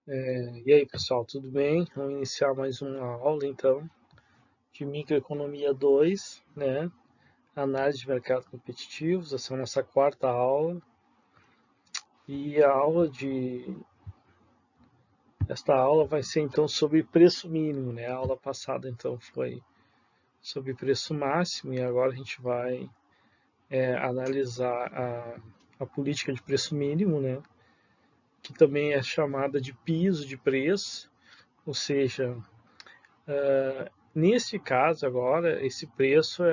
E aí, pessoal, tudo bem? Vamos iniciar mais uma aula, então, de Microeconomia 2, né? Análise de mercados competitivos. Essa é a nossa quarta aula. E esta aula vai ser, então, sobre preço mínimo, né? A aula passada, então, foi sobre preço máximo e agora a gente vai analisar a política de preço mínimo, né? Que também é chamada de piso de preço, ou seja, nesse caso agora, esse preço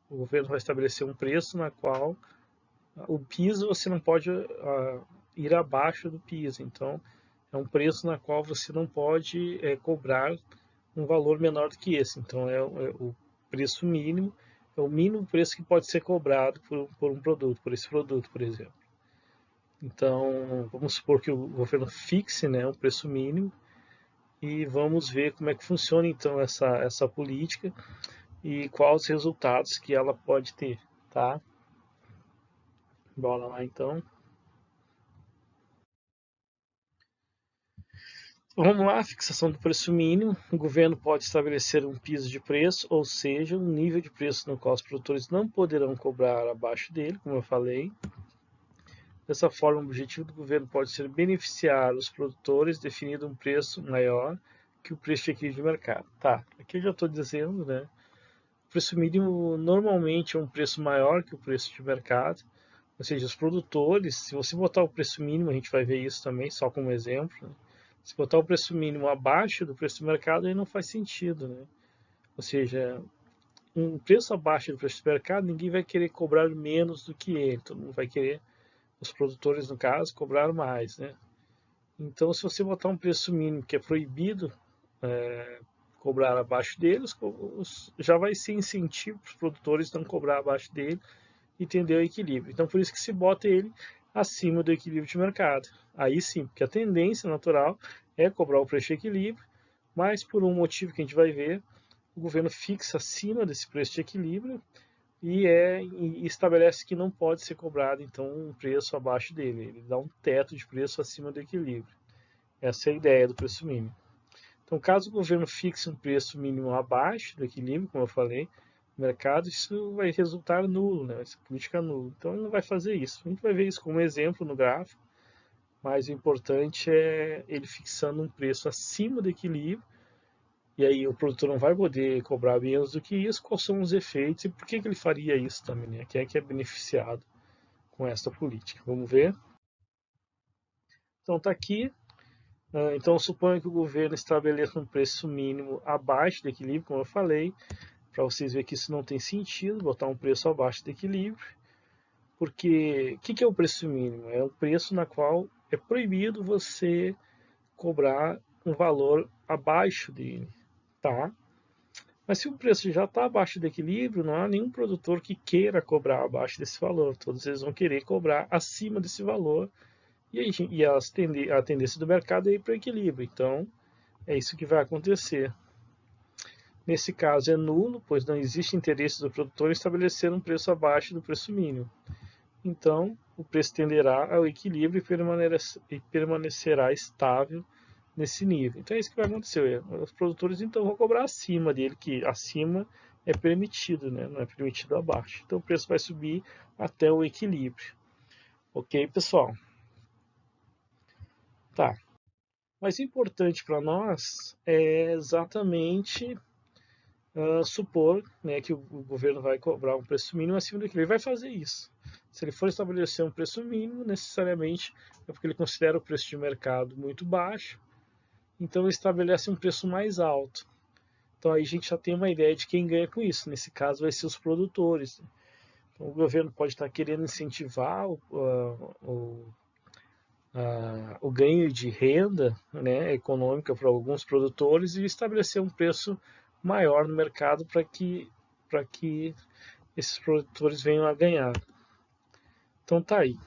o governo vai estabelecer um preço na qual o piso você não pode ir abaixo do piso. Então, é um preço na qual você não pode cobrar um valor menor do que esse. Então, é o preço mínimo, é o mínimo preço que pode ser cobrado por um produto, por esse produto, por exemplo. Então, vamos supor que o governo fixe, né, um preço mínimo e vamos ver como é que funciona então essa política e quais os resultados que ela pode ter, tá? Bora lá então. Vamos lá, fixação do preço mínimo. O governo pode estabelecer um piso de preço, ou seja, um nível de preço no qual os produtores não poderão cobrar abaixo dele, como eu falei. Dessa forma, o objetivo do governo pode ser beneficiar os produtores, definindo um preço maior que o preço de equilíbrio de mercado. Tá, aqui eu já estou dizendo, né? O preço mínimo normalmente é um preço maior que o preço de mercado, ou seja, os produtores, se você botar o preço mínimo, a gente vai ver isso também, só como exemplo, né? Se botar o preço mínimo abaixo do preço do mercado, aí não faz sentido, né? Ou seja, um preço abaixo do preço do mercado, ninguém vai querer cobrar menos do que ele, todo mundo vai querer, os produtores no caso, cobrar mais, né? Então, se você botar um preço mínimo que é proibido cobrar abaixo deles, já vai ser incentivo para os produtores não cobrar abaixo dele e entender o equilíbrio. Então, por isso que se bota ele acima do equilíbrio de mercado. Aí sim, porque a tendência natural é cobrar o preço de equilíbrio, mas por um motivo que a gente vai ver, o governo fixa acima desse preço de equilíbrio e estabelece que não pode ser cobrado então um preço abaixo dele. Ele dá um teto de preço acima do equilíbrio. Essa é a ideia do preço mínimo. Então, caso o governo fixe um preço mínimo abaixo do equilíbrio, como eu falei, no mercado, isso vai resultar nulo, né? Essa política nula. Então, ele não vai fazer isso. A gente vai ver isso como exemplo no gráfico, mas o importante é ele fixando um preço acima do equilíbrio, e aí o produtor não vai poder cobrar menos do que isso. Quais são os efeitos e por que ele faria isso também, né? Quem é que é beneficiado com essa política? Vamos ver? Então, está aqui. Então, suponha que o governo estabeleça um preço mínimo abaixo do equilíbrio, como eu falei, para vocês verem que isso não tem sentido, botar um preço abaixo do equilíbrio, porque o que é o preço mínimo? É um preço na qual é proibido você cobrar um valor abaixo dele, tá? Mas se o preço já está abaixo do equilíbrio, não há nenhum produtor que queira cobrar abaixo desse valor, todos eles vão querer cobrar acima desse valor, a tendência do mercado é ir para o equilíbrio, então é isso que vai acontecer. Nesse caso é nulo, pois não existe interesse do produtor em estabelecer um preço abaixo do preço mínimo. Então, o preço tenderá ao equilíbrio e permanecerá estável nesse nível. Então é isso que vai acontecer. Os produtores então vão cobrar acima dele, que acima é permitido, né? Não é permitido abaixo. Então o preço vai subir até o equilíbrio. Ok, pessoal? Tá. Mas importante para nós é exatamente supor, né, que o governo vai cobrar um preço mínimo acima do que ele vai fazer isso. Se ele for estabelecer um preço mínimo, necessariamente é porque ele considera o preço de mercado muito baixo, então ele estabelece um preço mais alto. Então aí a gente já tem uma ideia de quem ganha com isso. Nesse caso vai ser os produtores. Então, o governo pode estar querendo incentivar o ganho de renda, né, econômica para alguns produtores e estabelecer um preço maior no mercado para que esses produtores venham a ganhar. Então tá aí.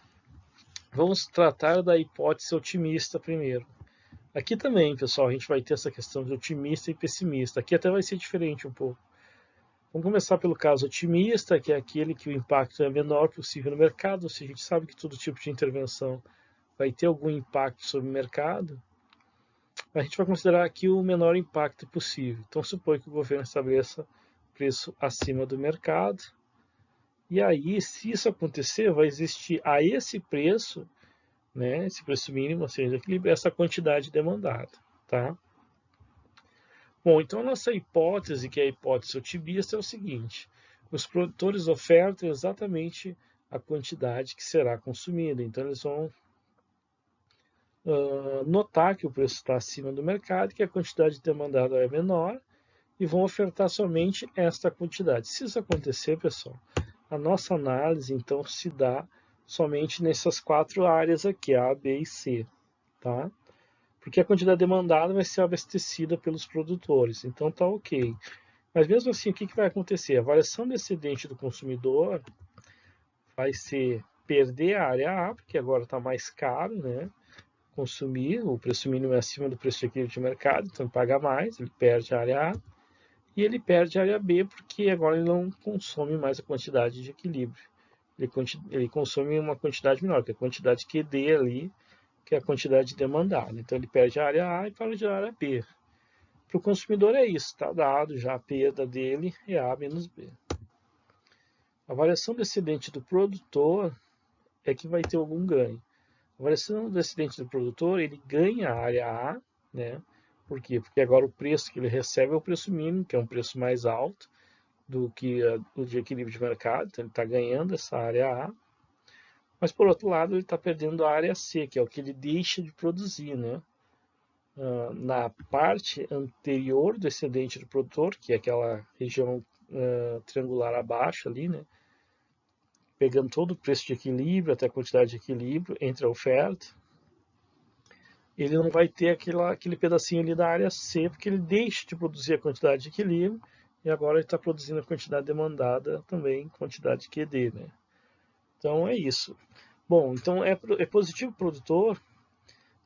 Vamos tratar da hipótese otimista primeiro. Aqui também, pessoal, a gente vai ter essa questão de otimista e pessimista. Aqui até vai ser diferente um pouco. Vamos começar pelo caso otimista, que é aquele que o impacto é menor possível no mercado, ou seja, a gente sabe que todo tipo de intervenção vai ter algum impacto sobre o mercado. a gente vai considerar aqui o menor impacto possível. Então, supõe que o governo estabeleça preço acima do mercado. E aí, se isso acontecer, vai existir a esse preço, né, esse preço mínimo, ou seja, equilíbrio, essa quantidade demandada, tá? Bom, então a nossa hipótese, que é a hipótese otimista, é o seguinte: os produtores ofertam exatamente a quantidade que será consumida. Então, eles vão notar que o preço está acima do mercado, que a quantidade demandada é menor, e vão ofertar somente esta quantidade. Se isso acontecer, pessoal, a nossa análise então se dá somente nessas 4 áreas aqui, A, B e C, tá? Porque a quantidade demandada vai ser abastecida pelos produtores, então tá ok. Mas mesmo assim, o que vai acontecer? A variação do excedente do consumidor vai ser perder a área A, porque agora está mais caro, né? Consumir, o preço mínimo é acima do preço de equilíbrio de mercado, então ele paga mais, ele perde a área A, e ele perde a área B, porque agora ele não consome mais a quantidade de equilíbrio. Ele consome uma quantidade menor, que é a quantidade QD ali, que é a quantidade demandada. Então ele perde a área A e perde a área B. Para o consumidor é isso, está dado já a perda dele é A menos B. A variação do excedente do produtor é que vai ter algum ganho. A variação do excedente do produtor, ele ganha a área A, né? Por quê? Porque agora o preço que ele recebe é o preço mínimo, que é um preço mais alto do que o de equilíbrio de mercado, então ele está ganhando essa área A, mas por outro lado ele está perdendo a área C, que é o que ele deixa de produzir, né? Na parte anterior do excedente do produtor, que é aquela região triangular abaixo ali, né? Pegando todo o preço de equilíbrio até a quantidade de equilíbrio entre a oferta, ele não vai ter aquele pedacinho ali da área C, porque ele deixa de produzir a quantidade de equilíbrio e agora ele está produzindo a quantidade demandada também, quantidade de QD, né? Então é isso. Bom, então é positivo para o produtor?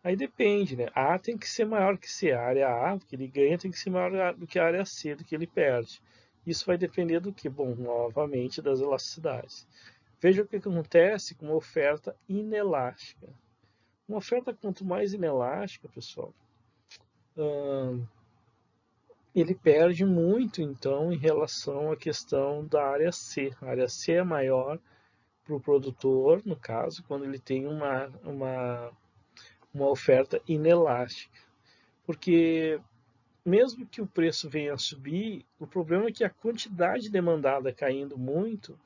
Aí depende, né? A tem que ser maior que C. A área A, que ele ganha, tem que ser maior do que a área C, do que ele perde. Isso vai depender do que? Bom, novamente, das elasticidades. Veja o que acontece com uma oferta inelástica. Uma oferta quanto mais inelástica, pessoal, ele perde muito, então, em relação à questão da área C. A área C é maior para o produtor, no caso, quando ele tem uma oferta inelástica. Porque mesmo que o preço venha a subir, o problema é que a quantidade demandada caindo muito,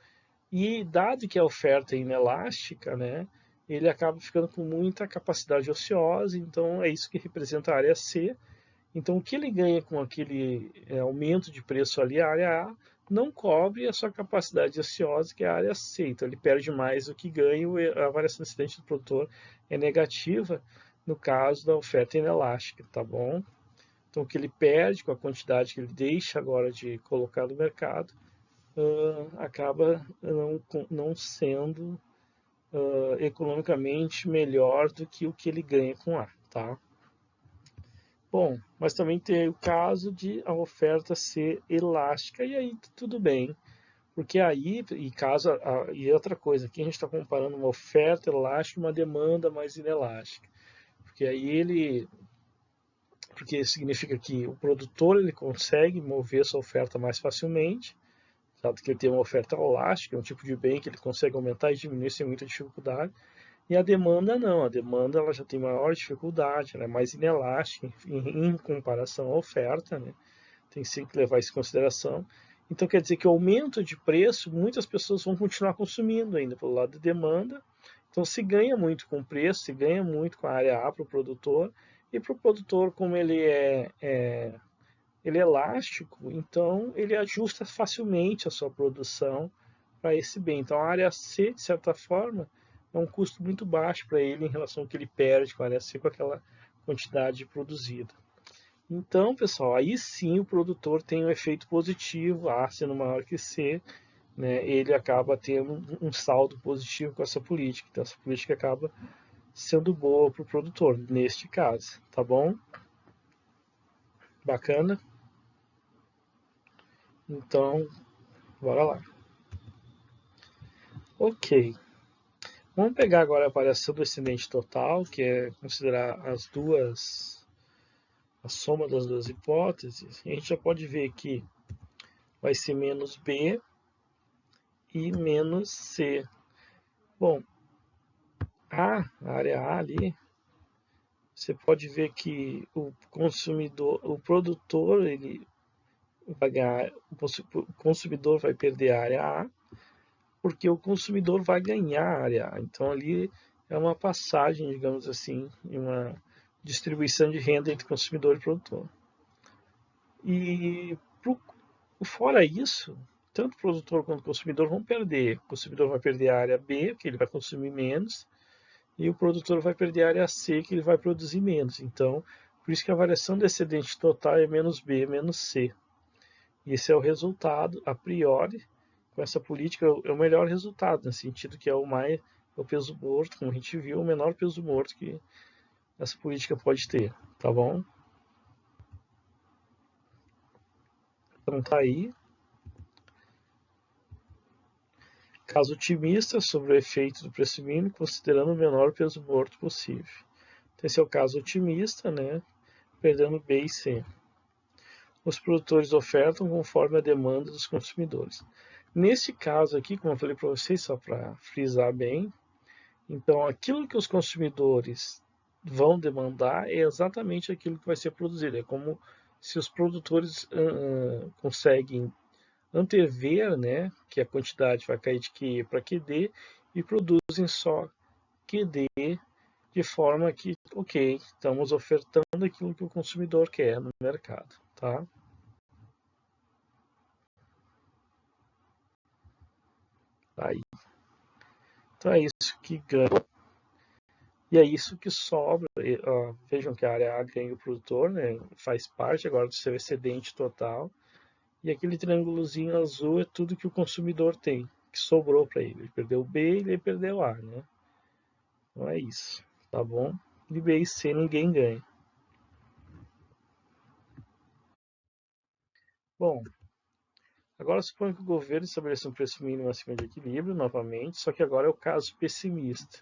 e dado que a oferta é inelástica, né, ele acaba ficando com muita capacidade ociosa, então é isso que representa a área C. Então o que ele ganha com aquele aumento de preço ali, a área A, não cobre a sua capacidade ociosa, que é a área C. Então ele perde mais do que ganha, a variação incidente do produtor é negativa no caso da oferta inelástica, tá bom? Então, o que ele perde com a quantidade que ele deixa agora de colocar no mercado acaba não sendo economicamente melhor do que o que ele ganha com A, tá? Bom, mas também tem o caso de a oferta ser elástica e aí tudo bem, porque aí, e outra coisa, aqui a gente está comparando uma oferta elástica e uma demanda mais inelástica, porque aí porque significa que o produtor ele consegue mover sua oferta mais facilmente, dado que ele tem uma oferta elástica, é um tipo de bem que ele consegue aumentar e diminuir sem muita dificuldade, e a demanda não, a demanda ela já tem maior dificuldade, ela é mais inelástica em comparação à oferta, né? Tem sempre que levar isso em consideração. Então quer dizer que o aumento de preço, muitas pessoas vão continuar consumindo ainda pelo lado de demanda, então se ganha muito com o preço, se ganha muito com a área A para o produtor, e para o produtor, como ele é elástico, então ele ajusta facilmente a sua produção para esse bem. Então a área C, de certa forma, é um custo muito baixo para ele em relação ao que ele perde com a área C, com aquela quantidade produzida. Então, pessoal, aí sim o produtor tem um efeito positivo, A sendo maior que C, né, ele acaba tendo um saldo positivo com essa política. Então, essa política acaba sendo boa para o produtor, neste caso, tá bom? Bacana? Então, bora lá. Ok. Vamos pegar agora a variação do excedente total, que é considerar as duas. a soma das duas hipóteses, a gente já pode ver que vai ser menos B e menos C. Bom, a área A ali, você pode ver que o consumidor, o produtor, ele vai ganhar, o consumidor vai perder a área A, porque o consumidor vai ganhar a área A. Então ali é uma passagem, digamos assim, uma distribuição de renda entre consumidor e produtor. E fora isso, tanto o produtor quanto o consumidor vão perder. O consumidor vai perder a área B, que ele vai consumir menos, e o produtor vai perder a área C, que ele vai produzir menos. Então, por isso que a variação do excedente total é menos B menos C. E esse é o resultado, a priori, com essa política, é o melhor resultado, no sentido que é o peso morto, como a gente viu, o menor peso morto que essa política pode ter, tá bom? Então tá aí. Caso otimista sobre o efeito do preço mínimo, considerando o menor peso morto possível. Então, esse é o caso otimista, né? Perdendo B e C. Os produtores ofertam conforme a demanda dos consumidores. Nesse caso aqui, como eu falei para vocês, só para frisar bem, então aquilo que os consumidores vão demandar é exatamente aquilo que vai ser produzido. É como se os produtores conseguem antever, né, que a quantidade vai cair de QE para QD e produzem só QD de forma que, ok, estamos ofertando aquilo que o consumidor quer no mercado, tá? Aí. Então é isso que ganha. E é isso que sobra. Vejam que a área A ganha o produtor, né, faz parte agora do seu excedente total. E aquele triângulozinho azul é tudo que o consumidor tem, que sobrou para ele. Ele perdeu o B e ele perdeu o A, né? Então é isso, tá bom? De B e C ninguém ganha. Bom, agora suponho que o governo estabeleça um preço mínimo acima de equilíbrio, novamente, só que agora é o caso pessimista.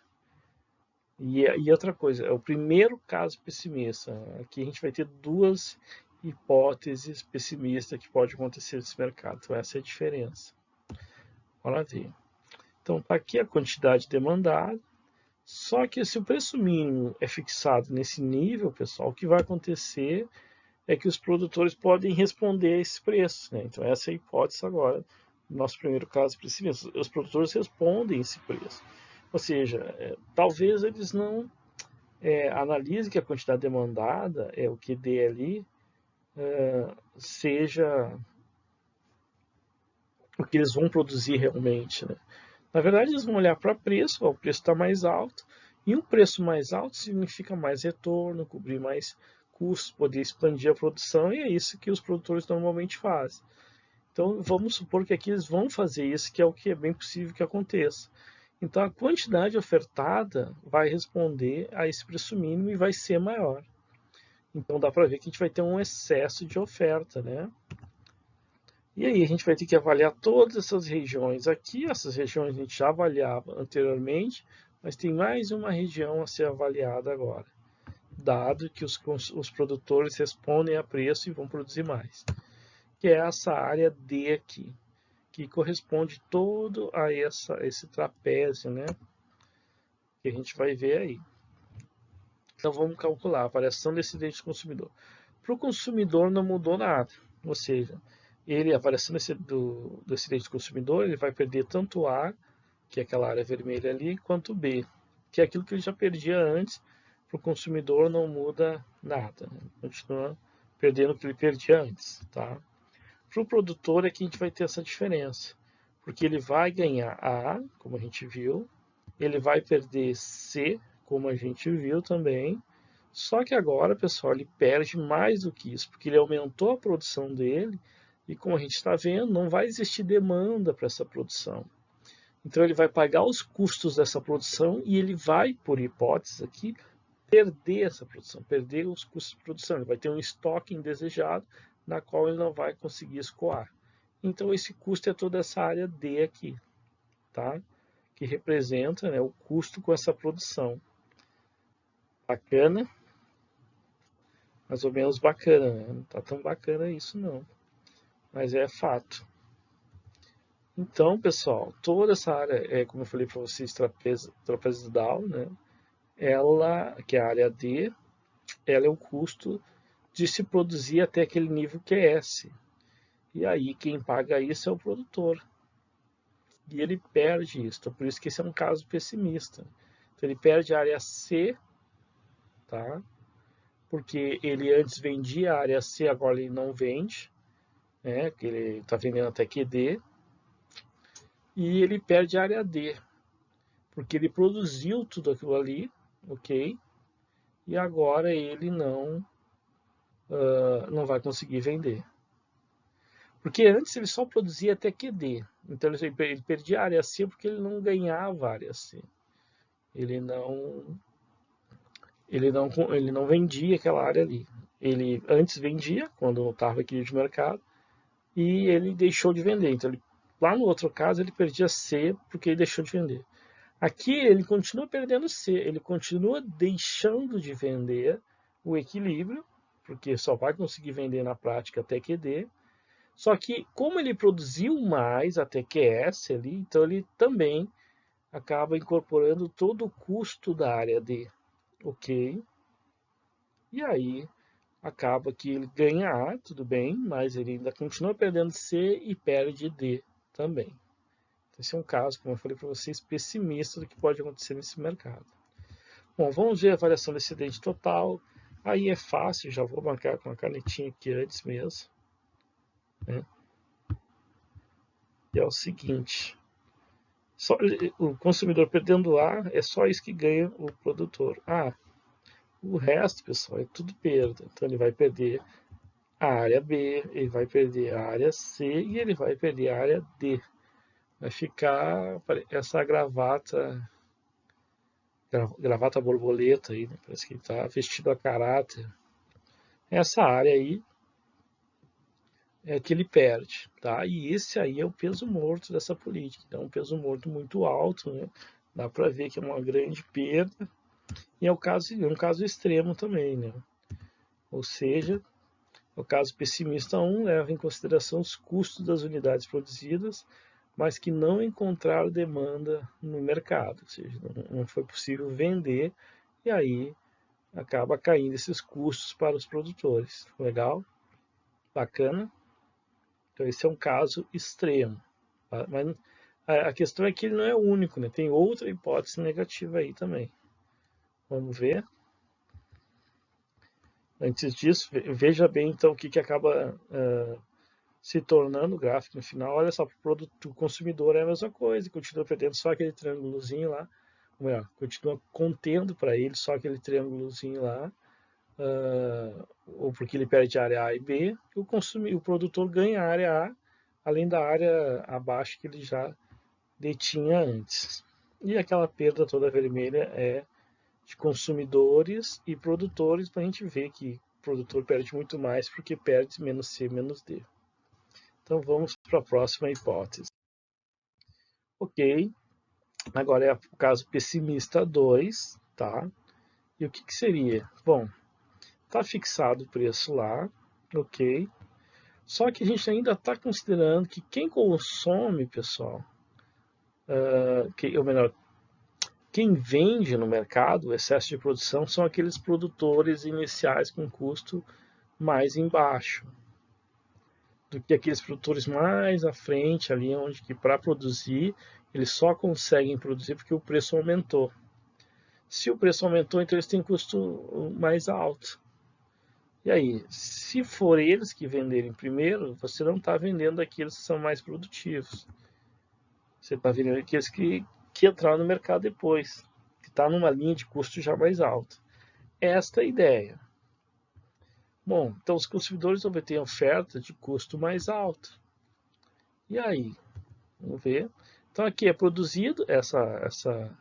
E outra coisa, é o primeiro caso pessimista. Aqui a gente vai ter duas hipóteses pessimistas que pode acontecer nesse mercado. Então essa é a diferença. Bora ver. Então tá aqui a quantidade demandada. Só que se o preço mínimo é fixado nesse nível, pessoal, o que vai acontecer é que os produtores podem responder a esse preço, né? Então essa é a hipótese agora, no nosso primeiro caso pessimista. Os produtores respondem esse preço. Ou seja, talvez eles não analisem que a quantidade demandada, o QD ali, seja o que eles vão produzir realmente, né? Na verdade, eles vão olhar para preço, o preço está mais alto, e um preço mais alto significa mais retorno, cobrir mais custos, poder expandir a produção, e é isso que os produtores normalmente fazem. Então, vamos supor que aqui eles vão fazer isso, que é o que é bem possível que aconteça. Então, a quantidade ofertada vai responder a esse preço mínimo e vai ser maior. Então, dá para ver que a gente vai ter um excesso de oferta, né? E aí a gente vai ter que avaliar todas essas regiões. Aqui, essas regiões a gente já avaliava anteriormente, mas tem mais uma região a ser avaliada agora, dado que os produtores respondem a preço e vão produzir mais, que é essa área D aqui, que corresponde todo a esse trapézio, né, que a gente vai ver aí. Então vamos calcular a variação desse excedente do consumidor. Para o consumidor não mudou nada, ou seja, a variação do excedente do consumidor, ele vai perder tanto A, que é aquela área vermelha ali, quanto B, que é aquilo que ele já perdia antes. Para o consumidor não muda nada, né? Continua perdendo o que ele perdia antes, tá? Para o produtor é que a gente vai ter essa diferença, porque ele vai ganhar A, como a gente viu, ele vai perder C, como a gente viu também, só que agora, pessoal, ele perde mais do que isso, porque ele aumentou a produção dele e, como a gente está vendo, não vai existir demanda para essa produção. Então, ele vai pagar os custos dessa produção e ele vai, por hipótese aqui, perder essa produção, perder os custos de produção. Ele vai ter um estoque indesejado na qual ele não vai conseguir escoar. Então, esse custo é toda essa área D aqui, tá? Que representa, né, o custo com essa produção. Bacana? mais ou menos bacana, né? Não tá tão bacana isso não, mas é fato. Então, pessoal, toda essa área, como eu falei para vocês, trapezoidal, né? Ela, que é a área D, ela é o custo de se produzir até aquele nível que é S. E aí quem paga isso é o produtor. E ele perde isso. Então, por isso que esse é um caso pessimista. Então, ele perde a área C, tá? Porque ele antes vendia a área C, agora ele não vende, né? Que ele está vendendo até QD. E ele perde a área D, porque ele produziu tudo aquilo ali, ok? E agora ele não vai conseguir vender. Porque antes ele só produzia até QD. Então ele perdia a área C porque ele não ganhava a área C. Ele não, ele não vendia aquela área ali. Ele antes vendia, quando estava aqui de mercado, e ele deixou de vender. Então, lá no outro caso, ele perdia C porque ele deixou de vender. Aqui ele continua perdendo C, ele continua deixando de vender o equilíbrio, porque só vai conseguir vender na prática até QD. Só que, como ele produziu mais até QS ali, então ele também acaba incorporando todo o custo da área D, ok? E aí acaba que ele ganha A, tudo bem, mas ele ainda continua perdendo C e perde D também. Esse é um caso, como eu falei para vocês, pessimista do que pode acontecer nesse mercado. Bom, vamos ver a variação do excedente total. Aí é fácil, já vou marcar com a canetinha aqui antes mesmo. Né? E é o seguinte, só, o consumidor perdendo A, é só isso que ganha o produtor. O resto, pessoal, é tudo perda. Então ele vai perder a área B, ele vai perder a área C e ele vai perder a área D. Vai ficar essa gravata borboleta aí, né? Parece que ele está vestido a caráter. Essa área aí é que ele perde, tá? E esse aí é o peso morto dessa política. Então, um peso morto muito alto, né? Dá para ver que é uma grande perda. E é um caso extremo também, né? Ou seja, o caso pessimista 1 leva em consideração os custos das unidades produzidas, mas que não encontraram demanda no mercado, ou seja, não foi possível vender, e aí acaba caindo esses custos para os produtores. Legal? Bacana? Então esse é um caso extremo. Tá? Mas a questão é que ele não é o único, né? Tem outra hipótese negativa aí também. Vamos ver. Antes disso, veja bem então o que acaba se tornando o gráfico no final. Olha só, para o consumidor é a mesma coisa, continua perdendo só aquele triângulozinho lá, ou melhor, continua contendo para ele só aquele triângulozinho lá, ou porque ele perde a área A e B, e o produtor ganha a área A, além da área abaixo que ele já detinha antes. E aquela perda toda vermelha é de consumidores e produtores, para a gente ver que o produtor perde muito mais porque perde menos C, menos D. Então vamos para a próxima hipótese. Ok, agora é o caso pessimista 2, tá? E o que seria? Bom, está fixado o preço lá, ok. Só que a gente ainda está considerando que quem consome, pessoal, ou melhor, quem vende no mercado o excesso de produção são aqueles produtores iniciais com custo mais embaixo do que aqueles produtores mais à frente ali, onde que para produzir eles só conseguem produzir porque o preço aumentou. Se o preço aumentou, então eles têm custo mais alto. E aí, se for eles que venderem primeiro, você não está vendendo aqueles que são mais produtivos. Você está vendendo aqueles que entraram no mercado depois, que está numa linha de custo já mais alta. Esta é a ideia. Bom, então os consumidores obtêm oferta de custo mais alto. E aí? Vamos ver. Então aqui é produzido essa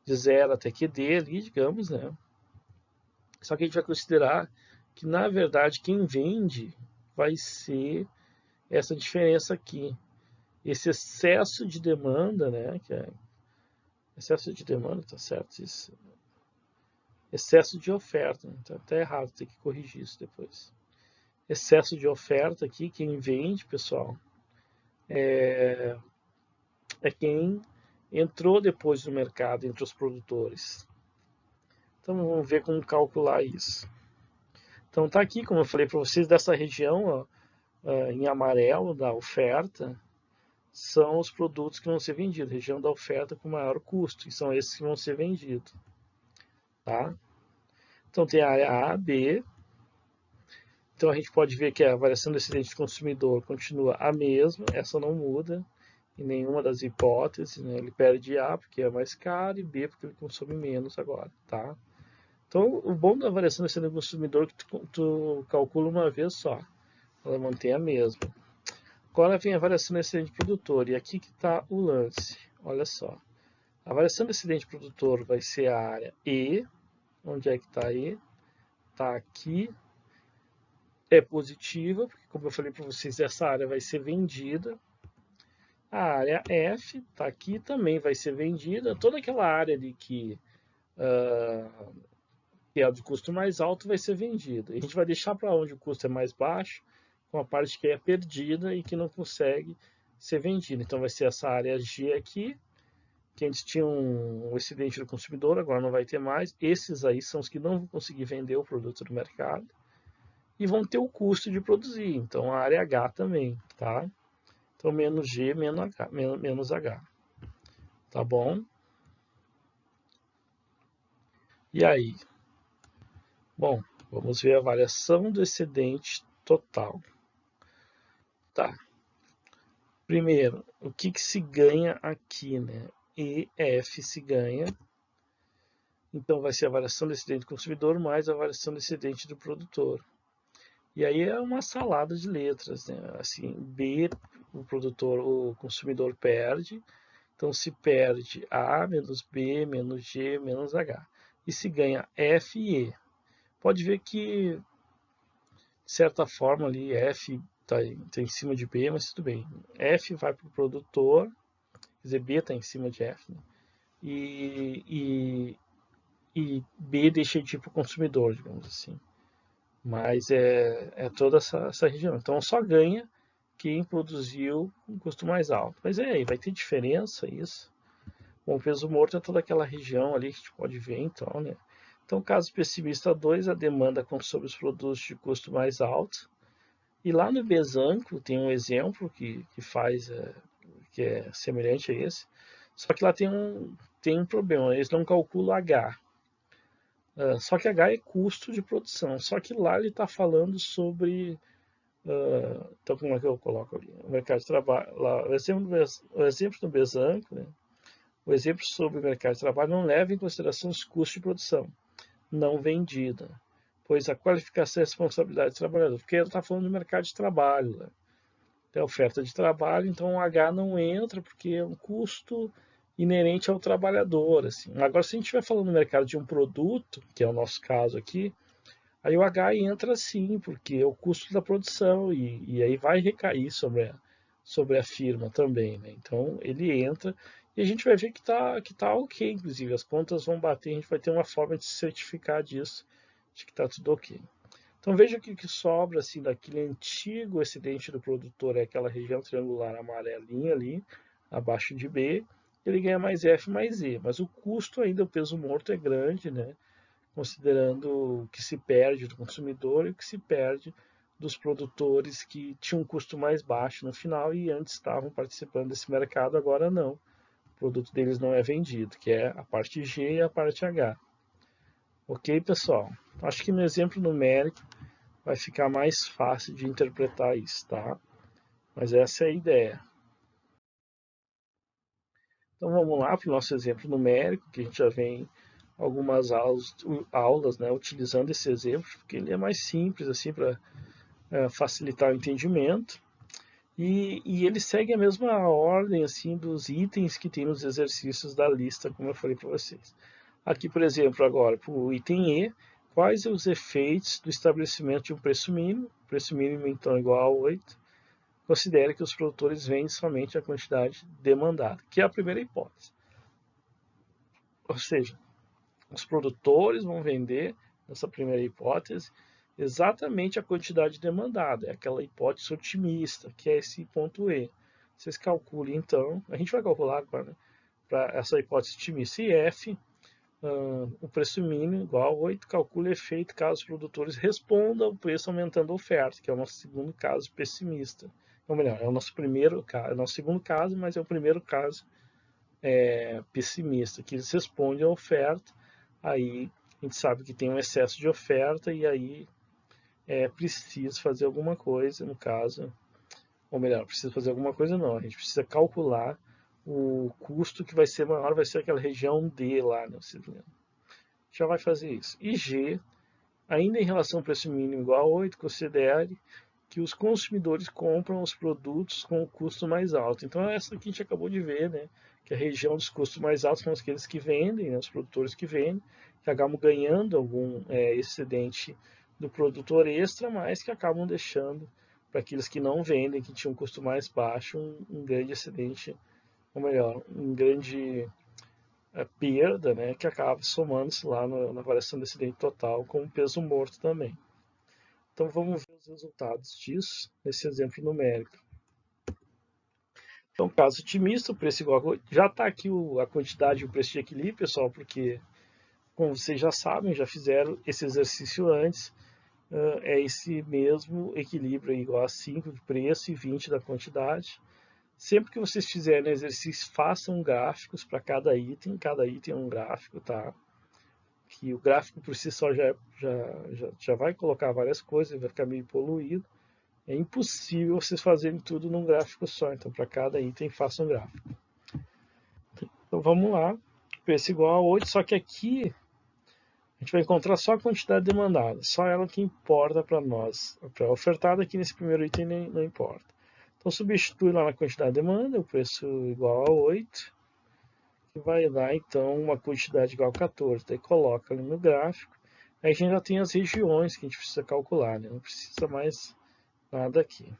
de 0 até QD ali, digamos, né? Só que a gente vai considerar que, na verdade, quem vende vai ser essa diferença aqui. Esse excesso de demanda, né? Que é excesso de demanda, tá certo? Isso. Excesso de oferta, então tá errado, tem que corrigir isso depois. Excesso de oferta aqui, quem vende, pessoal, é quem entrou depois no mercado entre os produtores. Então vamos ver como calcular isso. Então tá aqui, como eu falei para vocês, dessa região ó, em amarelo da oferta, são os produtos que vão ser vendidos, região da oferta com maior custo, e são esses que vão ser vendidos. Tá? Então tem a área A, B. Então a gente pode ver que a variação do excedente do consumidor continua a mesma, essa não muda em nenhuma das hipóteses, né? Ele perde A porque é mais caro e B porque ele consome menos agora, tá? Então o bom da variação do excedente do consumidor é que tu calcula uma vez só, ela mantém a mesma. Agora vem a variação do excedente produtor, e aqui que está o lance, olha só. A variação do excedente produtor vai ser a área E, onde é que está E? Está aqui, é positiva, porque como eu falei para vocês, essa área vai ser vendida. A área F está aqui, também vai ser vendida. Toda aquela área ali que é a de custo mais alto vai ser vendida. A gente vai deixar para onde o custo é mais baixo, com a parte que é perdida e que não consegue ser vendida. Então vai ser essa área G aqui, que antes tinha um excedente do consumidor, agora não vai ter mais. Esses aí são os que não vão conseguir vender o produto no mercado e vão ter o custo de produzir. Então a área H também, tá? Então menos G menos H. Tá bom? E aí? Bom, vamos ver a variação do excedente total. Tá. Primeiro, o que se ganha aqui, né? EF se ganha. Então vai ser a variação do excedente do consumidor mais a variação do excedente do produtor. E aí é uma salada de letras, né? Assim, B, o consumidor perde. Então se perde A menos B menos G menos H. E se ganha F e E. Pode ver que, de certa forma, ali F está em cima de B, mas tudo bem. F vai para o produtor, quer dizer, B está em cima de F, né? E B deixa de ir para o consumidor, digamos assim. Mas é toda essa região. Então só ganha quem produziu um custo mais alto. Mas aí, vai ter diferença isso? Bom, o peso morto é toda aquela região ali que a gente pode ver, então, né? Então, caso pessimista 2, a demanda sobre os produtos de custo mais alto. E lá no Besanco tem um exemplo que faz, que é semelhante a esse. Só que lá tem um problema, eles não calculam H. Só que H é custo de produção. Só que lá ele está falando sobre. Então, como é que eu coloco ali? O mercado de trabalho. Lá, o exemplo do Besanco, né? O exemplo sobre o mercado de trabalho não leva em consideração os custos de produção não vendida, pois a qualificação e a responsabilidade do trabalhador, porque ele está falando do mercado de trabalho, né? É oferta de trabalho, então o H não entra porque é um custo inerente ao trabalhador. Assim. Agora, se a gente estiver falando no mercado de um produto, que é o nosso caso aqui, aí o H entra sim, porque é o custo da produção e aí vai recair sobre a firma também. Né? Então ele entra e a gente vai ver que tá ok, inclusive as contas vão bater, a gente vai ter uma forma de certificar disso, de que está tudo ok. Então veja que o que sobra assim daquele antigo excedente do produtor é aquela região triangular amarelinha ali, abaixo de B, ele ganha mais F mais E, mas o custo ainda, o peso morto é grande, né? Considerando o que se perde do consumidor e o que se perde dos produtores que tinham um custo mais baixo no final e antes estavam participando desse mercado, agora não. O produto deles não é vendido, que é a parte G e a parte H. Ok, pessoal? Acho que no exemplo numérico vai ficar mais fácil de interpretar isso, tá? Mas essa é a ideia. Então vamos lá para o nosso exemplo numérico, que a gente já vem algumas aulas né, utilizando esse exemplo, porque ele é mais simples assim para facilitar o entendimento. E ele segue a mesma ordem assim dos itens que tem nos exercícios da lista, como eu falei para vocês. Aqui, por exemplo, agora, para o item E, quais os efeitos do estabelecimento de um preço mínimo? Preço mínimo, então, igual a 8. Considere que os produtores vendem somente a quantidade demandada, que é a primeira hipótese. Ou seja, Os produtores vão vender, nessa primeira hipótese, exatamente a quantidade demandada, é aquela hipótese otimista, que é esse ponto E. Vocês calculem, então, a gente vai calcular agora, né, para essa hipótese otimista, e F, o preço mínimo igual a 8, calcula o efeito caso os produtores respondam ao preço aumentando a oferta, que é o nosso segundo caso pessimista. Ou melhor, é o nosso primeiro caso, é o nosso segundo caso, mas é o primeiro caso pessimista, que eles respondem à oferta, aí a gente sabe que tem um excesso de oferta e aí é preciso fazer alguma coisa, no caso, ou melhor, precisa fazer alguma coisa não, a gente precisa calcular o custo que vai ser maior, vai ser aquela região D lá, né? Já vai fazer isso. E G, ainda em relação ao preço mínimo igual a 8, considere que os consumidores compram os produtos com o custo mais alto. Então, é essa que a gente acabou de ver, né? Que a região dos custos mais altos são aqueles que vendem, né? Os produtores que vendem, que acabam ganhando algum excedente do produtor extra, mas que acabam deixando para aqueles que não vendem, que tinham um custo mais baixo, um grande excedente, ou melhor, um grande perda, né? Que acaba somando-se lá na variação do excedente total com o peso morto também. Então vamos ver os resultados disso nesse exemplo numérico. Então, caso otimista, o preço igual a... Já está aqui a quantidade e o preço de equilíbrio, pessoal, porque, como vocês já sabem, já fizeram esse exercício antes, é esse mesmo equilíbrio igual a 5 de preço e 20 da quantidade. Sempre que vocês fizerem exercício, façam gráficos para cada item é um gráfico, tá? Que o gráfico por si só já vai colocar várias coisas, vai ficar meio poluído. É impossível vocês fazerem tudo num gráfico só, então para cada item façam um gráfico. Então vamos lá, preço igual a 8, só que aqui a gente vai encontrar só a quantidade demandada, só ela que importa para nós. Para ofertada aqui nesse primeiro item não importa. Então substitui lá na quantidade de demanda, o preço igual a 8, que vai dar então uma quantidade igual a 14. Daí coloca ali no gráfico, aí a gente já tem as regiões que a gente precisa calcular, né? Não precisa mais nada aqui.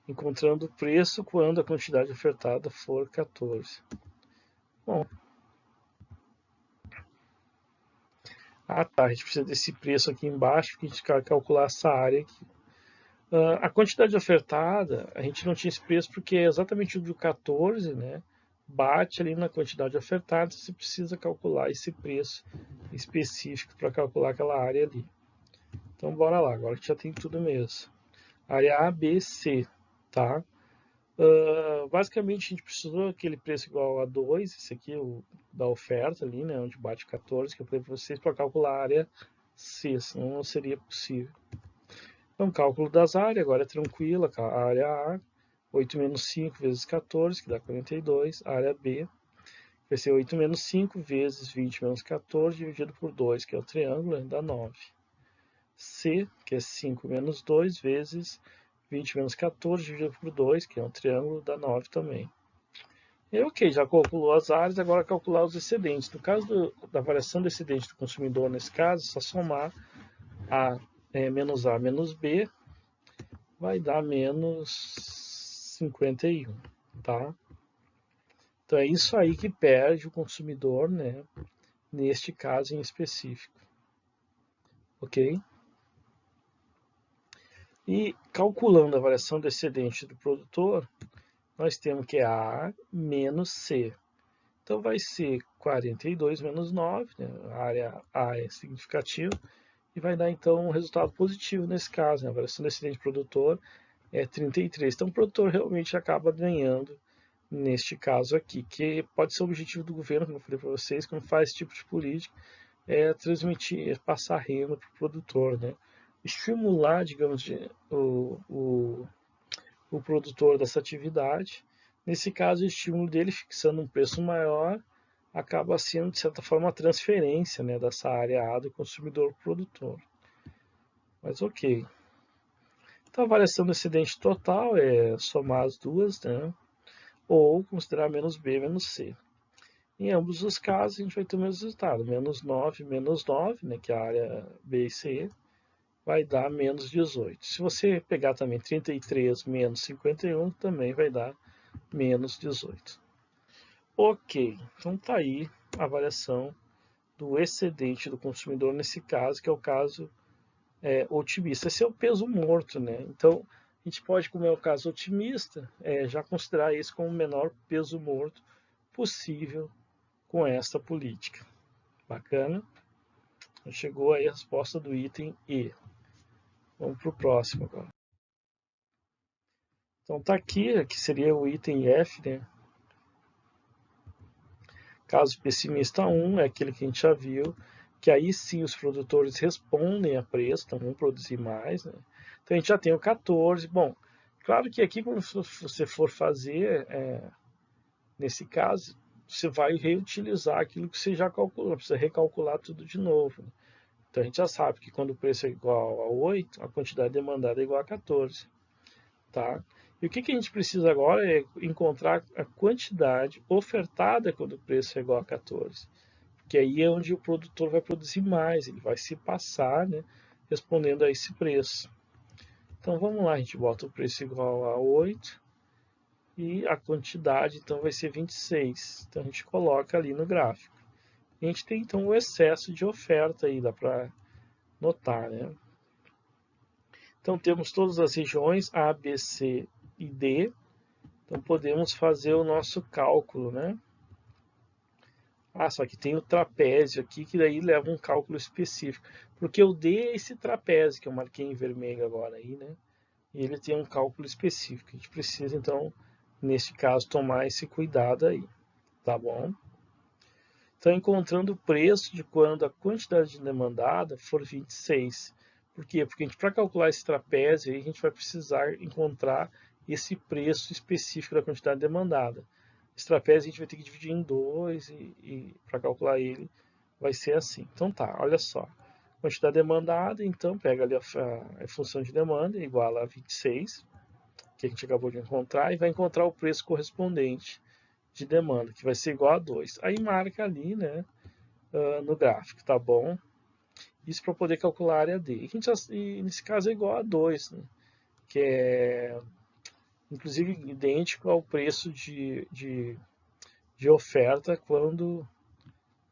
Encontrando o preço quando a quantidade ofertada for 14. Bom. Tá, a gente precisa desse preço aqui embaixo, que a gente vai calcular essa área aqui. A quantidade ofertada, a gente não tinha esse preço porque é exatamente o do 14, né? Bate ali na quantidade ofertada, você precisa calcular esse preço específico para calcular aquela área ali. Então bora lá, agora que já tem tudo mesmo. Área A, B, C, tá? Basicamente a gente precisou daquele preço igual a 2, esse aqui o da oferta ali, né, onde bate 14, que eu falei para vocês, para calcular a área C, senão não seria possível. Então, cálculo das áreas, agora é tranquila, a área A, 8 menos 5 vezes 14, que dá 42, a área B vai ser 8 menos 5 vezes 20 menos 14, dividido por 2, que é o triângulo, dá 9. C, que é 5 menos 2 vezes 20 menos 14 dividido por 2, que é um triângulo, dá 9 também. E ok, já calculou as áreas, agora calcular os excedentes. No caso da variação do excedente do consumidor, nesse caso, é só somar A menos B, vai dar menos 51, tá? Então é isso aí que perde o consumidor, né? Neste caso em específico. Ok? E calculando a variação do excedente do produtor, nós temos que é A menos C. Então vai ser 42 menos 9, né? A área A é significativa, e vai dar então um resultado positivo nesse caso, né? A variação do excedente produtor é 33. Então o produtor realmente acaba ganhando neste caso aqui, que pode ser o objetivo do governo, como eu falei para vocês, quando faz esse tipo de política, é transmitir, é passar renda para o produtor, né? Estimular, digamos, o produtor dessa atividade. Nesse caso, o estímulo dele, fixando um preço maior, acaba sendo, de certa forma, uma transferência, né, dessa área A do consumidor para o produtor. Mas ok. Então, a variação do excedente total é somar as duas, né, ou considerar menos B menos C. Em ambos os casos, a gente vai ter o mesmo resultado. Menos 9, né, que é a área B e C, vai dar menos 18. Se você pegar também 33 menos 51, também vai dar menos 18. Ok, então tá aí a variação do excedente do consumidor nesse caso, que é o caso otimista. Esse é o peso morto, né? Então, a gente pode, como é o caso otimista, já considerar esse como o menor peso morto possível com esta política. Bacana? Chegou aí a resposta do item E. Vamos para o próximo agora. Então tá aqui seria o item F, né? Caso pessimista 1 é aquele que a gente já viu, que aí sim os produtores respondem a preço, então vão produzir mais, né? Então a gente já tem o 14. Bom, claro que aqui quando você for fazer, nesse caso, você vai reutilizar aquilo que você já calculou, precisa recalcular tudo de novo, né? Então a gente já sabe que quando o preço é igual a 8, a quantidade demandada é igual a 14. Tá? E o que a gente precisa agora é encontrar a quantidade ofertada quando o preço é igual a 14. Porque aí é onde o produtor vai produzir mais, ele vai se passar, né, respondendo a esse preço. Então vamos lá, a gente bota o preço igual a 8 e a quantidade então vai ser 26. Então a gente coloca ali no gráfico. A gente tem então o excesso de oferta aí, dá para notar, né? Então temos todas as regiões A, B, C e D. Então podemos fazer o nosso cálculo, né? Só que tem o trapézio aqui, que daí leva um cálculo específico. Porque o D é esse trapézio que eu marquei em vermelho agora aí, né? E ele tem um cálculo específico. A gente precisa, então, neste caso, tomar esse cuidado aí, tá bom? Então, encontrando o preço de quando a quantidade demandada for 26. Por quê? Porque para calcular esse trapézio, aí, a gente vai precisar encontrar esse preço específico da quantidade demandada. Esse trapézio a gente vai ter que dividir em 2 e para calcular ele vai ser assim. Então tá, olha só. Quantidade demandada, então pega ali a função de demanda igual a 26, que a gente acabou de encontrar, e vai encontrar o preço correspondente de demanda, que vai ser igual a 2. Aí marca ali, né, no gráfico, tá bom? Isso para poder calcular a área D. E nesse caso é igual a 2, né, que é inclusive idêntico ao preço de oferta quando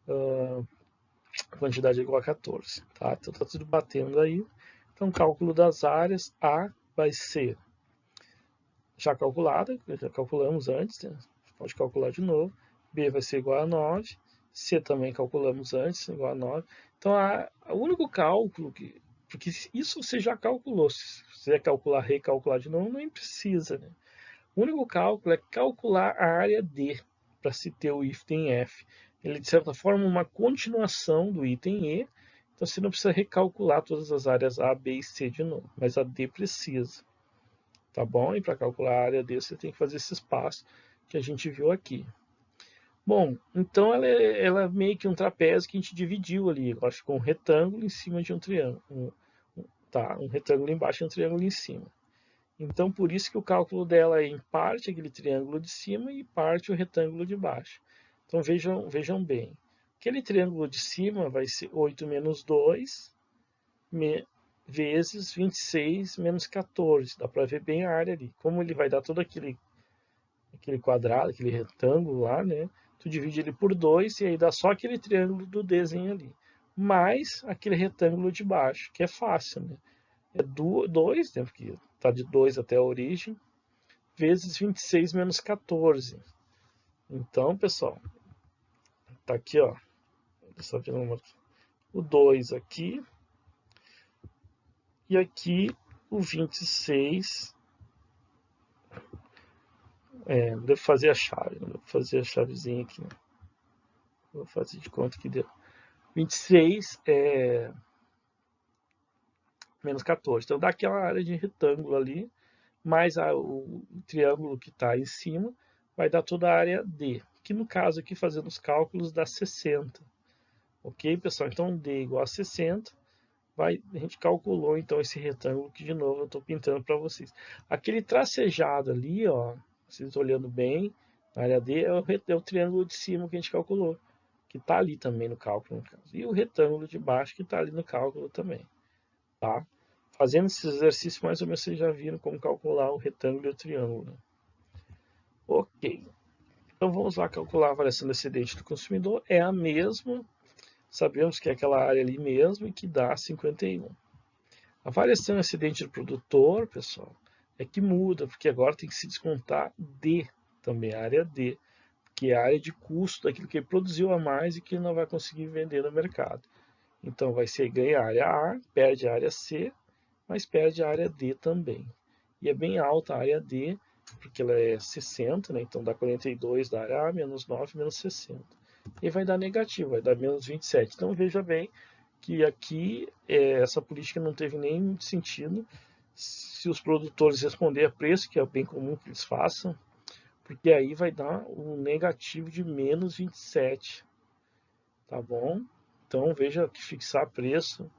a quantidade é igual a 14. Tá? Então está tudo batendo aí. Então, cálculo das áreas, A vai ser já calculada, já calculamos antes, né? Pode calcular de novo. B vai ser igual a 9. C também calculamos antes, igual a 9. Então, o único cálculo porque isso você já calculou. Se você calcular, recalcular de novo, nem precisa, né? O único cálculo é calcular a área D para se ter o item F. Ele, de certa forma, é uma continuação do item E, então você não precisa recalcular todas as áreas A, B e C de novo, mas a D precisa. Tá bom? E para calcular a área D, você tem que fazer esse espaço que a gente viu aqui. Bom, então ela é meio que um trapézio que a gente dividiu ali. Ela ficou um retângulo em cima de um triângulo. Um retângulo embaixo e um triângulo em cima. Então, por isso que o cálculo dela é em parte aquele triângulo de cima e parte o retângulo de baixo. Então, vejam bem. Aquele triângulo de cima vai ser 8 menos 2 vezes 26 menos 14. Dá para ver bem a área ali. Como ele vai dar todo aquele quadrado, aquele retângulo lá, né? Tu divide ele por 2 e aí dá só aquele triângulo do desenho ali. Mais aquele retângulo de baixo, que é fácil, né? É 2, né? Porque está de 2 até a origem, vezes 26 menos 14. Então, pessoal, tá aqui, ó. Só o 2 aqui. E aqui o 26. Devo fazer a chave. Devo fazer a chavezinha aqui. Né? Vou fazer de conta que deu. 26 menos 14. Então dá aquela área de retângulo ali, mais o triângulo que está em cima, vai dar toda a área D. Que no caso aqui, fazendo os cálculos, dá 60. Ok, pessoal? Então D igual a 60. A gente calculou então esse retângulo que de novo eu estou pintando para vocês. Aquele tracejado ali, ó, vocês estão olhando bem, na área D é o triângulo de cima que a gente calculou, que está ali também no cálculo, no caso. E o retângulo de baixo que está ali no cálculo também. Tá? Fazendo esse exercício, mais ou menos vocês já viram como calcular o retângulo e o triângulo. Né? Ok. Então vamos lá calcular a variação do excedente do consumidor. É a mesma, sabemos que é aquela área ali mesmo e que dá 51. A variação excedente do produtor, pessoal, é que muda, porque agora tem que se descontar D também, a área D, que é a área de custo daquilo que ele produziu a mais e que ele não vai conseguir vender no mercado. Então vai ser ganha a área A, perde a área C, mas perde a área D também. E é bem alta a área D, porque ela é 60, né? Então dá 42 da área A, menos 9, menos 60. E vai dar negativo, vai dar menos 27. Então veja bem que aqui essa política não teve nem sentido se os produtores responderem a preço, que é bem comum que eles façam, porque aí vai dar um negativo de menos 27, tá bom? Então veja que fixar preço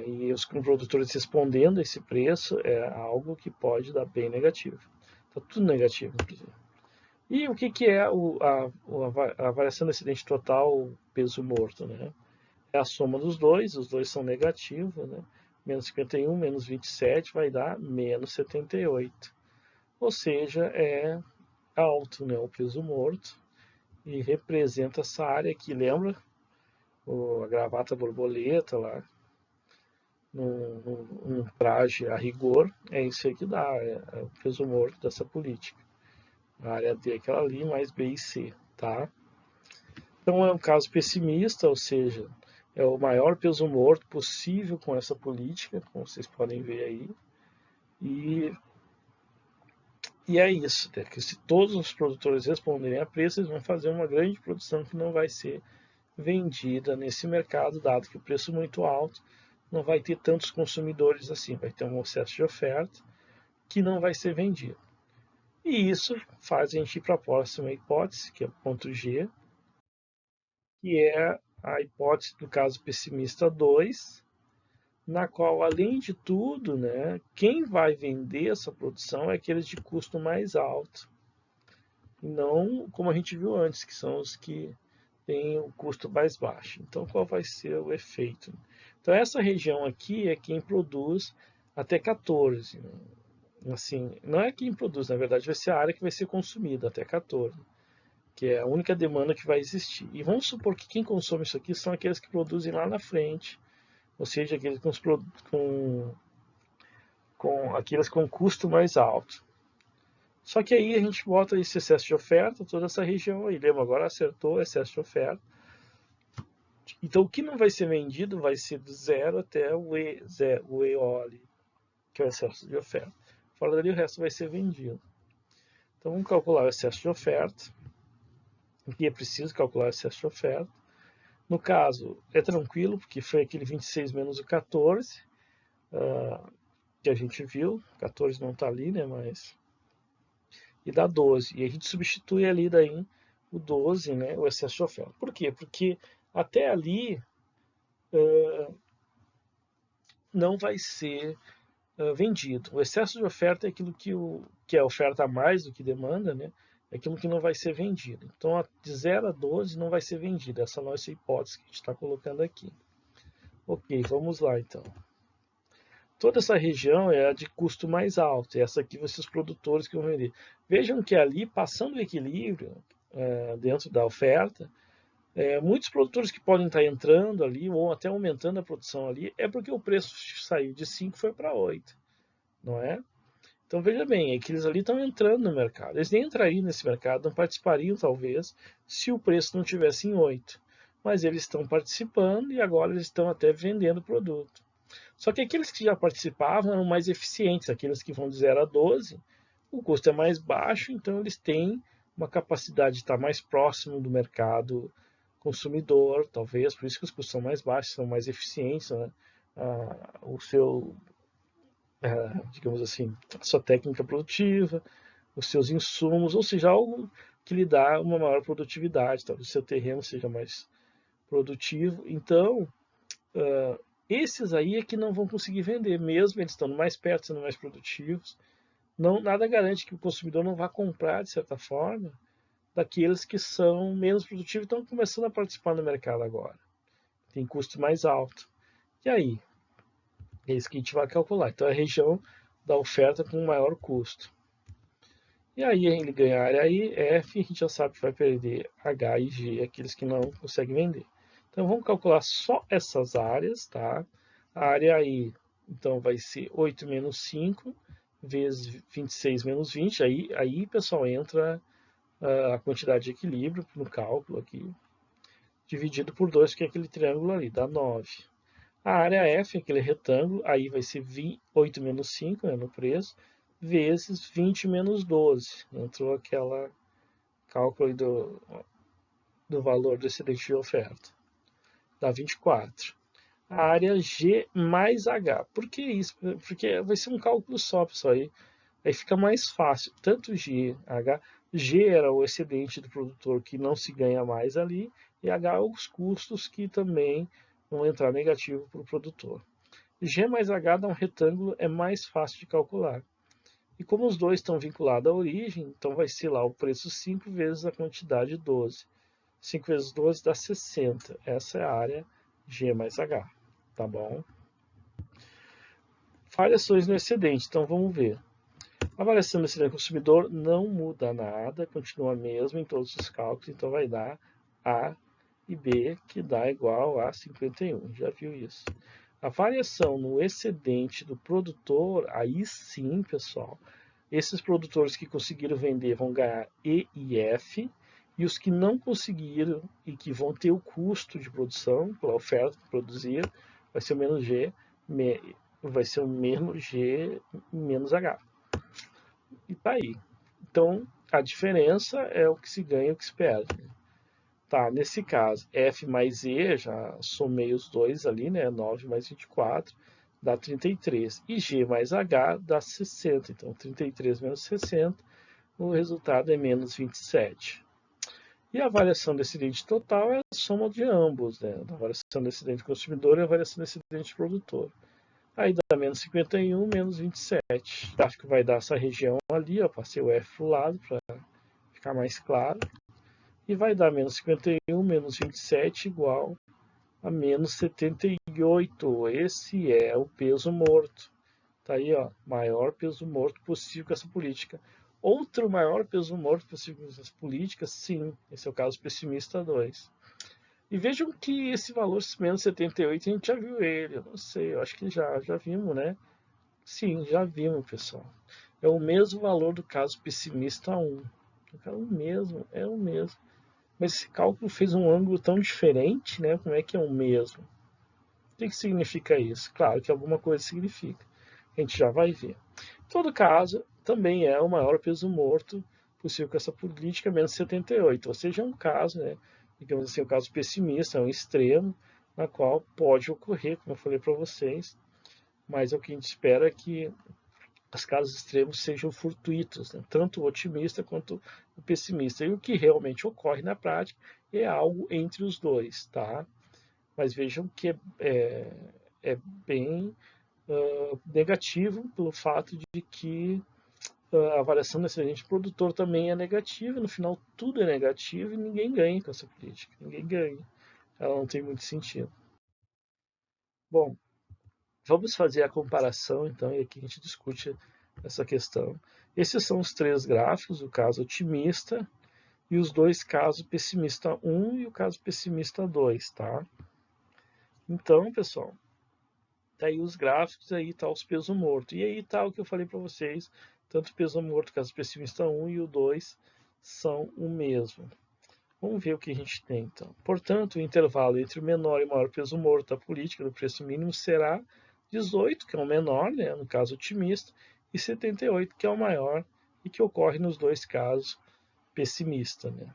e os produtores respondendo a esse preço é algo que pode dar bem negativo. Está tudo negativo, inclusive. E o que é a variação do acidente total peso morto, né? É a soma dos dois, os dois são negativos, né? Menos 51, menos 27 vai dar menos 78. Ou seja, é alto, né? O peso morto. E representa essa área aqui, lembra? A gravata borboleta lá, num traje a rigor, é isso aí que dá, é o peso morto dessa política. A área D é aquela ali, mais B e C, tá? Então é um caso pessimista, ou seja, é o maior peso morto possível com essa política, como vocês podem ver aí. E é isso, né? Que se todos os produtores responderem a preço, eles vão fazer uma grande produção que não vai ser vendida nesse mercado, dado que o preço é muito alto, não vai ter tantos consumidores assim, vai ter um excesso de oferta que não vai ser vendido. E isso faz a gente ir para a próxima hipótese, que é o ponto G, que é a hipótese do caso pessimista 2, na qual, além de tudo, né, quem vai vender essa produção é aqueles de custo mais alto, não como a gente viu antes, que são os que têm o custo mais baixo. Então, qual vai ser o efeito? Então, essa região aqui é quem produz até 14. Assim, não é quem produz, na verdade, vai ser a área que vai ser consumida até 14, que é a única demanda que vai existir. E vamos supor que quem consome isso aqui são aqueles que produzem lá na frente, ou seja, aqueles com aqueles com custo mais alto. Só que aí a gente bota esse excesso de oferta, toda essa região aí, lembra? Agora acertou o excesso de oferta. Então o que não vai ser vendido vai ser do zero até o EOL, que é o excesso de oferta. Fora dali o resto vai ser vendido. Então vamos calcular o excesso de oferta. Aqui é preciso calcular o excesso de oferta. No caso, é tranquilo, porque foi aquele 26 menos o 14 que a gente viu. 14 não está ali, né? Mas... E dá 12. E a gente substitui ali daí o 12, né? O excesso de oferta. Por quê? Porque até ali não vai ser vendido. O excesso de oferta é aquilo que é oferta a mais do que demanda, né? É aquilo que não vai ser vendido. Então, de 0 a 12 não vai ser vendido. Essa é a nossa hipótese que a gente está colocando aqui. Ok, vamos lá então. Toda essa região é a de custo mais alto. Essa aqui vai ser os produtores que vão vender. Vejam que ali, passando o equilíbrio dentro da oferta, muitos produtores que podem estar entrando ali ou até aumentando a produção ali é porque o preço saiu de 5 e foi para 8, não é? Então veja bem, é que eles ali estão entrando no mercado. Eles nem entrariam nesse mercado, não participariam talvez, se o preço não tivesse em 8. Mas eles estão participando e agora eles estão até vendendo produto. Só que aqueles que já participavam eram mais eficientes, aqueles que vão de 0 a 12, o custo é mais baixo, então eles têm uma capacidade de estar mais próximo do mercado consumidor, talvez, por isso que os custos são mais baixos, são mais eficientes, né? O seu, digamos assim, a sua técnica produtiva, os seus insumos, ou seja, algo que lhe dá uma maior produtividade, talvez o seu terreno seja mais produtivo. Então, esses aí é que não vão conseguir vender, mesmo eles estando mais perto, sendo mais produtivos. Não, nada garante que o consumidor não vá comprar, de certa forma, daqueles que são menos produtivos e estão começando a participar do mercado agora. Tem custo mais alto. E aí? É isso que a gente vai calcular. Então, é a região da oferta com maior custo. E aí, ele ganha área aí, F, a gente já sabe que vai perder H e G, aqueles que não conseguem vender. Então vamos calcular só essas áreas, tá? A área I, então vai ser 8 menos 5 vezes 26 menos 20. Aí pessoal, entra a quantidade de equilíbrio no cálculo aqui, dividido por 2, que é aquele triângulo ali, dá 9. A área F, aquele retângulo, aí vai ser 8 menos 5, né, no preço, vezes 20 menos 12. Entrou aquela cálculo aí do valor do excedente de oferta. Dá 24. A área G mais H. Por que isso? Porque vai ser um cálculo só, pessoal. Aí fica mais fácil. Tanto G, H. G era o excedente do produtor que não se ganha mais ali. E H os custos que também vão entrar negativo para o produtor. G mais H dá um retângulo, é mais fácil de calcular. E como os dois estão vinculados à origem, então vai ser lá o preço 5 vezes a quantidade 12. 5 vezes 12 dá 60. Essa é a área G mais H. Tá bom? Variações no excedente. Então vamos ver. A variação do excedente consumidor não muda nada, continua a mesma em todos os cálculos, então vai dar A e B, que dá igual a 51. Já viu isso? A variação no excedente do produtor, aí sim, pessoal, esses produtores que conseguiram vender vão ganhar E e F, e os que não conseguiram e que vão ter o custo de produção, pela oferta que produzir, vai ser o menos G, vai ser o menos G menos H. E tá aí. Então, a diferença é o que se ganha e o que se perde. Tá, nesse caso, F mais E, já somei os dois ali, né? 9 mais 24, dá 33. E G mais H dá 60. Então, 33 menos 60, o resultado é menos 27. E a variação do excedente total é a soma de ambos, né? A variação do excedente consumidor e a variação do excedente produtor. Aí dá menos 51, menos 27. Acho que vai dar essa região ali, ó. Passei o F pro lado para ficar mais claro. E vai dar menos 51, menos 27 igual a menos 78. Esse é o peso morto. Tá aí, ó. Maior peso morto possível com essa política. Outro maior peso morto possível com essas políticas, sim. Esse é o caso pessimista 2. E vejam que esse valor menos 78, a gente já viu ele. Eu não sei, eu acho que já vimos, né? Sim, já vimos, pessoal. É o mesmo valor do caso pessimista 1. É o mesmo, é o mesmo. Mas esse cálculo fez um ângulo tão diferente, né? Como é que é o mesmo? O que significa isso? Claro que alguma coisa significa. A gente já vai ver. Em todo caso, também é o maior peso morto possível com essa política, menos 78. Ou seja, é um caso, né? Digamos assim, um caso pessimista, é um extremo, na qual pode ocorrer, como eu falei para vocês, mas o que a gente espera é que os casos extremos sejam fortuitos, né? Tanto o otimista quanto o pessimista. E o que realmente ocorre na prática é algo entre os dois, tá? Mas vejam que é bem negativo pelo fato de que a avaliação do excedente produtor também é negativa, no final tudo é negativo e ninguém ganha com essa política, ninguém ganha. Ela não tem muito sentido. Bom, vamos fazer a comparação, então, e aqui a gente discute essa questão. Esses são os três gráficos, o caso otimista e os dois casos pessimista 1 e o caso pessimista 2, tá? Então, pessoal, tá aí os gráficos, aí tá os peso morto. E aí tá o que eu falei para vocês, tanto o peso morto, caso pessimista 1 e o 2 são o mesmo. Vamos ver o que a gente tem, então. Portanto, o intervalo entre o menor e o maior peso morto da política do preço mínimo será 18, que é o menor, né, no caso otimista, e 78, que é o maior, e que ocorre nos dois casos pessimista. Né?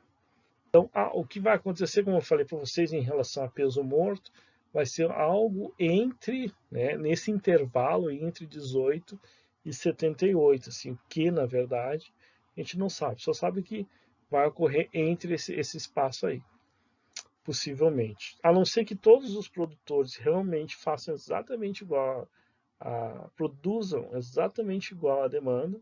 Então, o que vai acontecer, como eu falei para vocês, em relação a peso morto, vai ser algo entre, né, nesse intervalo entre 18 e 78, assim, que, na verdade, a gente não sabe, só sabe que vai ocorrer entre esse espaço aí, possivelmente. A não ser que todos os produtores realmente façam exatamente igual, produzam exatamente igual à demanda,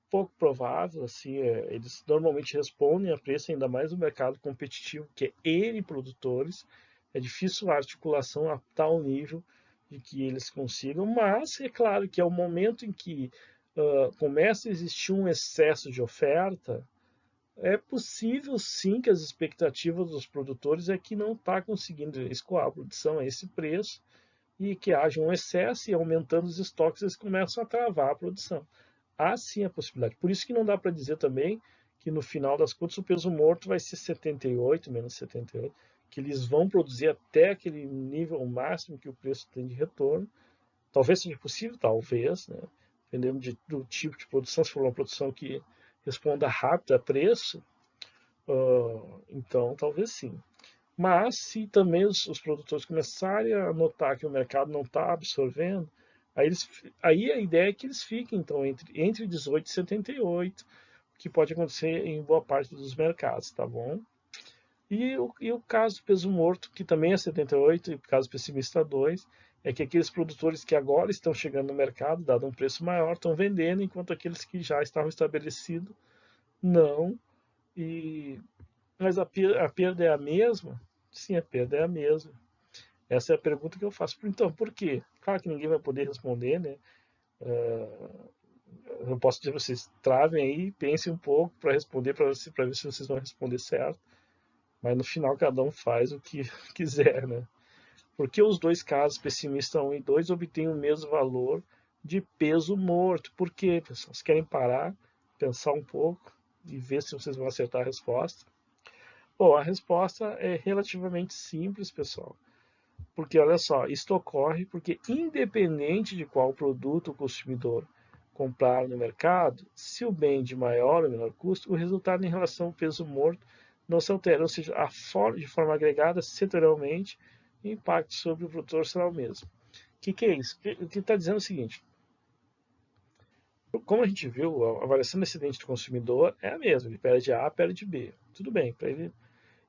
pouco provável, assim, eles normalmente respondem a preço, ainda mais no mercado competitivo, que é N produtores, é difícil a articulação a tal nível de que eles consigam, mas é claro que é o momento em que começa a existir um excesso de oferta, É possível sim que as expectativas dos produtores é que não está conseguindo escoar a produção a esse preço e que haja um excesso e aumentando os estoques eles começam a travar a produção. Há sim a possibilidade. Por isso que não dá para dizer também que no final das contas o peso morto vai ser 78, menos 78, que eles vão produzir até aquele nível máximo que o preço tem de retorno. Talvez seja possível, talvez, né? Dependendo do tipo de produção, se for uma produção que responda rápido a preço, então talvez sim. Mas se também os produtores começarem a notar que o mercado não está absorvendo, aí a ideia é que eles fiquem então entre 18 e 78, que pode acontecer em boa parte dos mercados, tá bom? E o caso do peso morto, que também é 78, e o caso pessimista 2, é que aqueles produtores que agora estão chegando no mercado, dado um preço maior, estão vendendo, enquanto aqueles que já estavam estabelecidos não. E, mas a perda é a mesma? Sim, a perda é a mesma. Essa é a pergunta que eu faço. Então, por quê? Claro que ninguém vai poder responder, né? Eu posso dizer para vocês, travem aí, pensem um pouco para responder, para ver se vocês vão responder certo. Mas no final cada um faz o que quiser, né? Porque os dois casos, pessimista 1 e 2, obtêm o mesmo valor de peso morto. Por quê, pessoal? Vocês querem parar, pensar um pouco e ver se vocês vão acertar a resposta? Bom, a resposta é relativamente simples, pessoal. Porque, olha só, isto ocorre porque, independente de qual produto o consumidor comprar no mercado, se o bem de maior ou menor custo, o resultado em relação ao peso morto não se altera, ou seja, de forma agregada, setorialmente, o impacto sobre o produtor será o mesmo. O que é isso? O que está dizendo é o seguinte: como a gente viu, a variação do excedente do consumidor é a mesma, ele perde A, perde B. Tudo bem, para ele.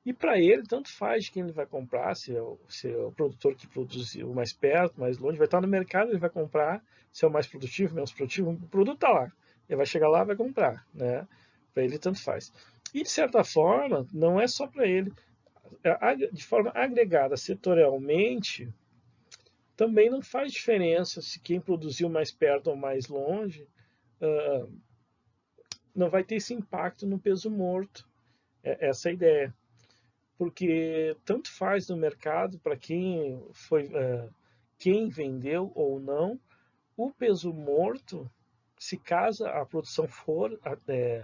E para ele, tanto faz de quem ele vai comprar, se é o produtor que produziu mais perto, mais longe, vai estar no mercado, ele vai comprar, se é o mais produtivo, menos produtivo, o produto está lá. Ele vai chegar lá e vai comprar, né? Para ele, tanto faz. E, de certa forma, não é só para ele. De forma agregada, setorialmente, também não faz diferença se quem produziu mais perto ou mais longe, não vai ter esse impacto no peso morto. Essa é a ideia. Porque tanto faz no mercado para quem vendeu ou não, o peso morto, se caso a produção for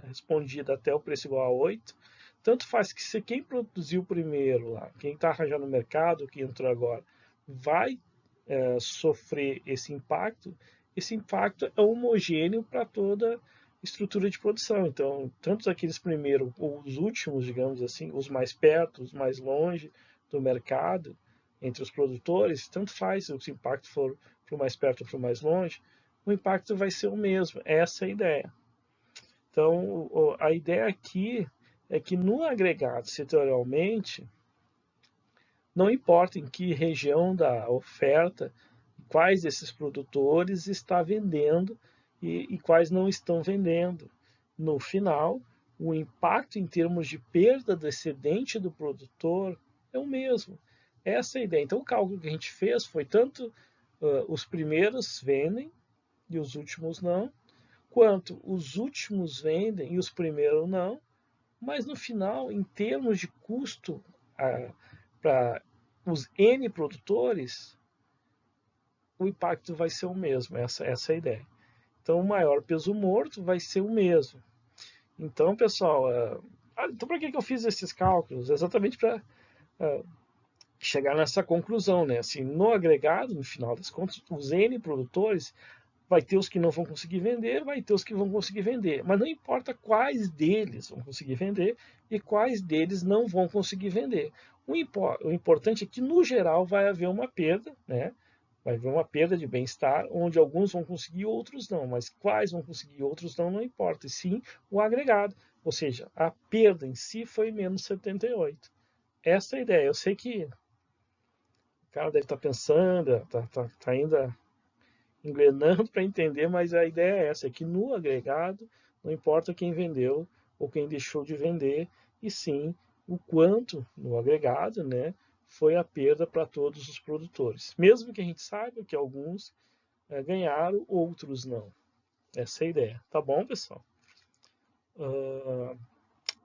respondida até o preço igual a 8, tanto faz que se quem produziu primeiro lá, quem está arranjando no mercado, quem entrou agora, vai sofrer esse impacto é homogêneo para toda estrutura de produção. Então, tanto aqueles primeiros ou os últimos, digamos assim, os mais perto, os mais longe do mercado, entre os produtores, tanto faz se o impacto for para o mais perto ou para o mais longe, o impacto vai ser o mesmo. Essa é a ideia. Então, a ideia aqui é que no agregado, setorialmente, não importa em que região da oferta, quais desses produtores está vendendo e quais não estão vendendo. No final, o impacto em termos de perda do excedente do produtor é o mesmo. Essa é a ideia. Então, o cálculo que a gente fez foi tanto os primeiros vendem e os últimos não, quanto os últimos vendem e os primeiros não, mas no final, em termos de custo para os N produtores, o impacto vai ser o mesmo, essa é a ideia. Então, o maior peso morto vai ser o mesmo. Então, pessoal, então para que eu fiz esses cálculos? Exatamente para chegar nessa conclusão, né? Assim, no agregado, no final das contas, os N produtores vai ter os que não vão conseguir vender, vai ter os que vão conseguir vender. Mas não importa quais deles vão conseguir vender e quais deles não vão conseguir vender. O importante é que, no geral, vai haver uma perda, né? Vai haver uma perda de bem-estar, onde alguns vão conseguir, outros não. Mas quais vão conseguir, outros não importa. E sim o agregado. Ou seja, a perda em si foi menos 78. Essa é a ideia. Eu sei que o cara deve estar pensando, tá ainda engrenando para entender, mas a ideia é essa, é que no agregado não importa quem vendeu ou quem deixou de vender, e sim o quanto no agregado, né, foi a perda para todos os produtores. Mesmo que a gente saiba que alguns ganharam, outros não. Essa é a ideia. Tá bom, pessoal?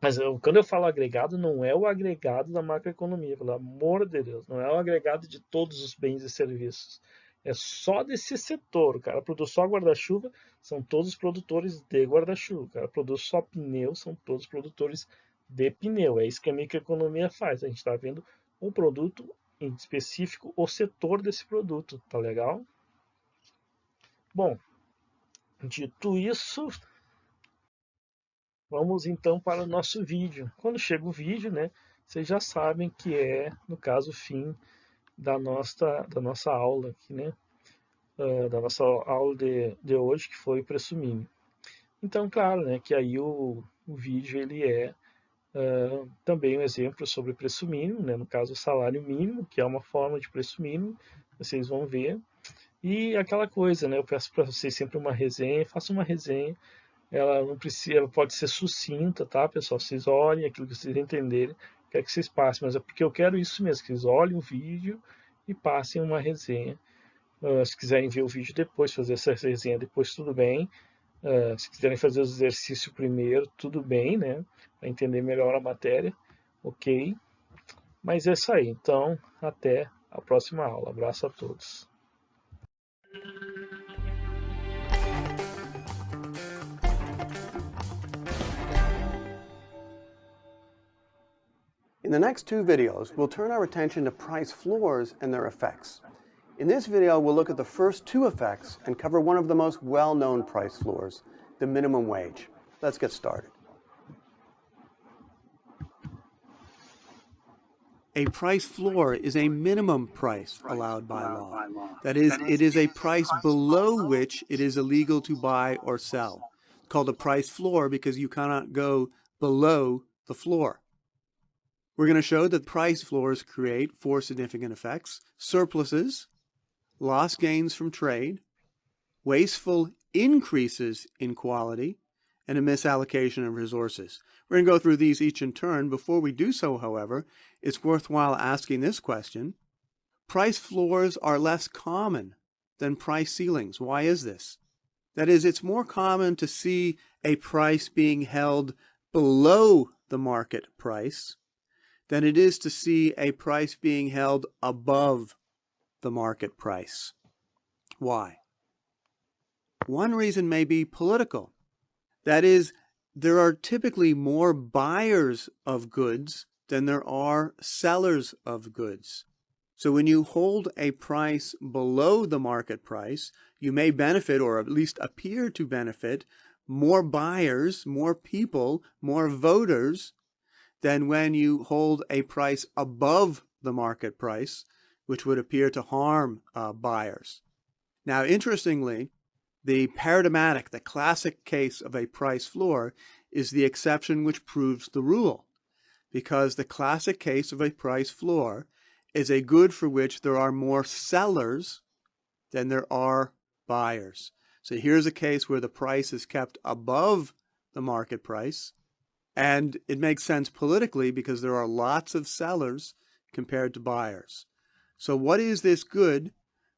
Mas quando eu falo agregado, não é o agregado da macroeconomia, pelo amor de Deus, não é o agregado de todos os bens e serviços. É só desse setor. O cara produz só guarda-chuva, são todos produtores de guarda-chuva. O cara produz só pneu, são todos produtores de pneu. É isso que a microeconomia faz. A gente está vendo um produto em específico, o setor desse produto. Tá legal? Bom, dito isso, vamos então para o nosso vídeo. Quando chega o vídeo, né, vocês já sabem que é, no caso, o fim da nossa aula aqui, né? Da nossa aula de hoje, que foi preço mínimo. Então, claro, né, que aí o vídeo ele é também um exemplo sobre preço mínimo, né, no caso o salário mínimo, que é uma forma de preço mínimo, vocês vão ver. E aquela coisa, né, eu peço para vocês sempre uma resenha, faça uma resenha. Ela não precisa, ela pode ser sucinta, tá, pessoal? Vocês olhem aquilo que vocês entenderem, quer que vocês passem, mas é porque eu quero isso mesmo, que vocês olhem o vídeo e passem uma resenha. Se quiserem ver o vídeo depois, fazer essa resenha depois, tudo bem. Se quiserem fazer o exercício primeiro, tudo bem, né? Para entender melhor a matéria, ok. Mas é isso aí. Então, até a próxima aula. Abraço a todos. In the next two videos, we'll turn our attention to price floors and their effects. In this video, we'll look at the first two effects and cover one of the most well-known price floors, the minimum wage. Let's get started. A price floor is a minimum price allowed by law. That is, it is a price below which it is illegal to buy or sell. It's called a price floor because you cannot go below the floor. We're going to show that price floors create four significant effects: surpluses, lost gains from trade, wasteful increases in quality, and a misallocation of resources. We're going to go through these each in turn. Before we do so, however, it's worthwhile asking this question. Price floors are less common than price ceilings. Why is this? That is, it's more common to see a price being held below the market price than it is to see a price being held above the market price. Why? One reason may be political. That is, there are typically more buyers of goods than there are sellers of goods. So when you hold a price below the market price, you may benefit, or at least appear to benefit, more buyers, more people, more voters than when you hold a price above the market price, which would appear to harm buyers. Now, interestingly, the paradigmatic, the classic case of a price floor is the exception which proves the rule, because the classic case of a price floor is a good for which there are more sellers than there are buyers. So here's a case where the price is kept above the market price, and it makes sense politically because there are lots of sellers compared to buyers. So what is this good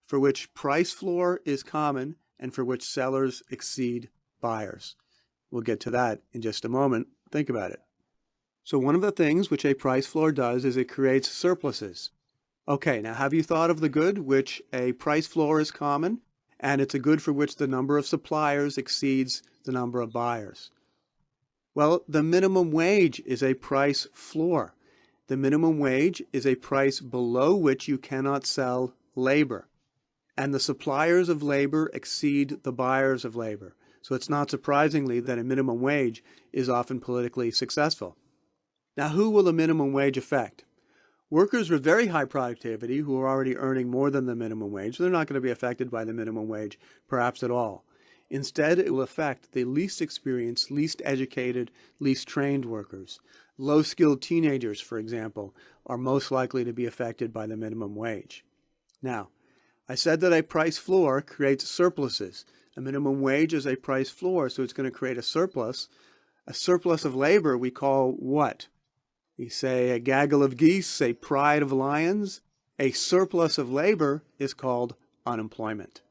for which price floor is common and for which sellers exceed buyers? We'll get to that in just a moment. Think about it. So one of the things which a price floor does is it creates surpluses. Okay, now have you thought of the good which a price floor is common, and it's a good for which the number of suppliers exceeds the number of buyers? Well, the minimum wage is a price floor. The minimum wage is a price below which you cannot sell labor. And the suppliers of labor exceed the buyers of labor. So it's not surprisingly that a minimum wage is often politically successful. Now, who will the minimum wage affect? Workers with very high productivity who are already earning more than the minimum wage, they're not going to be affected by the minimum wage, perhaps at all. Instead, it will affect the least experienced, least educated, least trained workers. Low-skilled teenagers, for example, are most likely to be affected by the minimum wage. Now, I said that a price floor creates surpluses. A minimum wage is a price floor, so it's going to create a surplus. A surplus of labor we call what? We say a gaggle of geese, a pride of lions. A surplus of labor is called unemployment.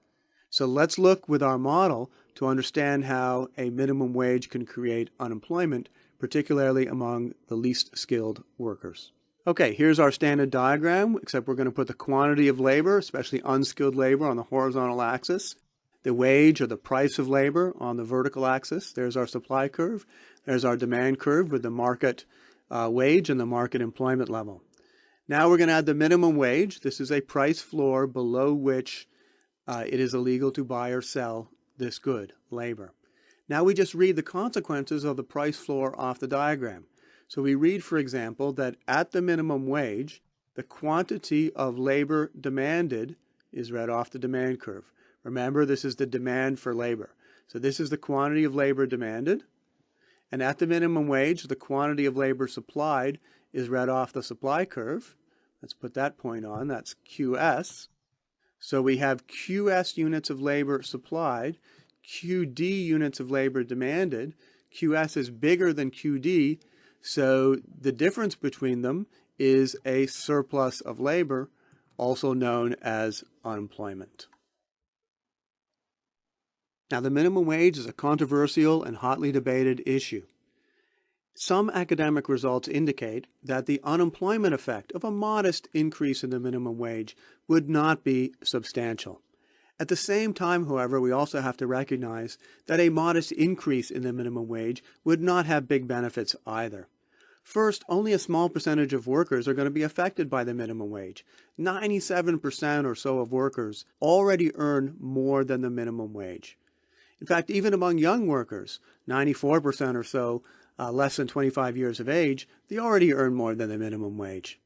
So let's look with our model to understand how a minimum wage can create unemployment particularly among the least skilled workers. Okay, here's our standard diagram, except we're going to put the quantity of labor, especially unskilled labor, on the horizontal axis, the wage or the price of labor on the vertical axis. There's our supply curve. There's our demand curve with the market wage and the market employment level. Now we're going to add the minimum wage. This is a price floor below which it is illegal to buy or sell this good, labor. Now we just read the consequences of the price floor off the diagram. So we read, for example, that at the minimum wage, the quantity of labor demanded is read off the demand curve. Remember, this is the demand for labor. So this is the quantity of labor demanded. And at the minimum wage, the quantity of labor supplied is read off the supply curve. Let's put that point on. That's QS. So we have QS units of labor supplied, QD units of labor demanded. QS is bigger than QD, so the difference between them is a surplus of labor, also known as unemployment. Now, the minimum wage is a controversial and hotly debated issue. Some academic results indicate that the unemployment effect of a modest increase in the minimum wage would not be substantial. At the same time, however, we also have to recognize that a modest increase in the minimum wage would not have big benefits either. First, only a small percentage of workers are going to be affected by the minimum wage. 97% or so of workers already earn more than the minimum wage. In fact, even among young workers, 94% or so, less than 25 years of age, they already earn more than the minimum wage.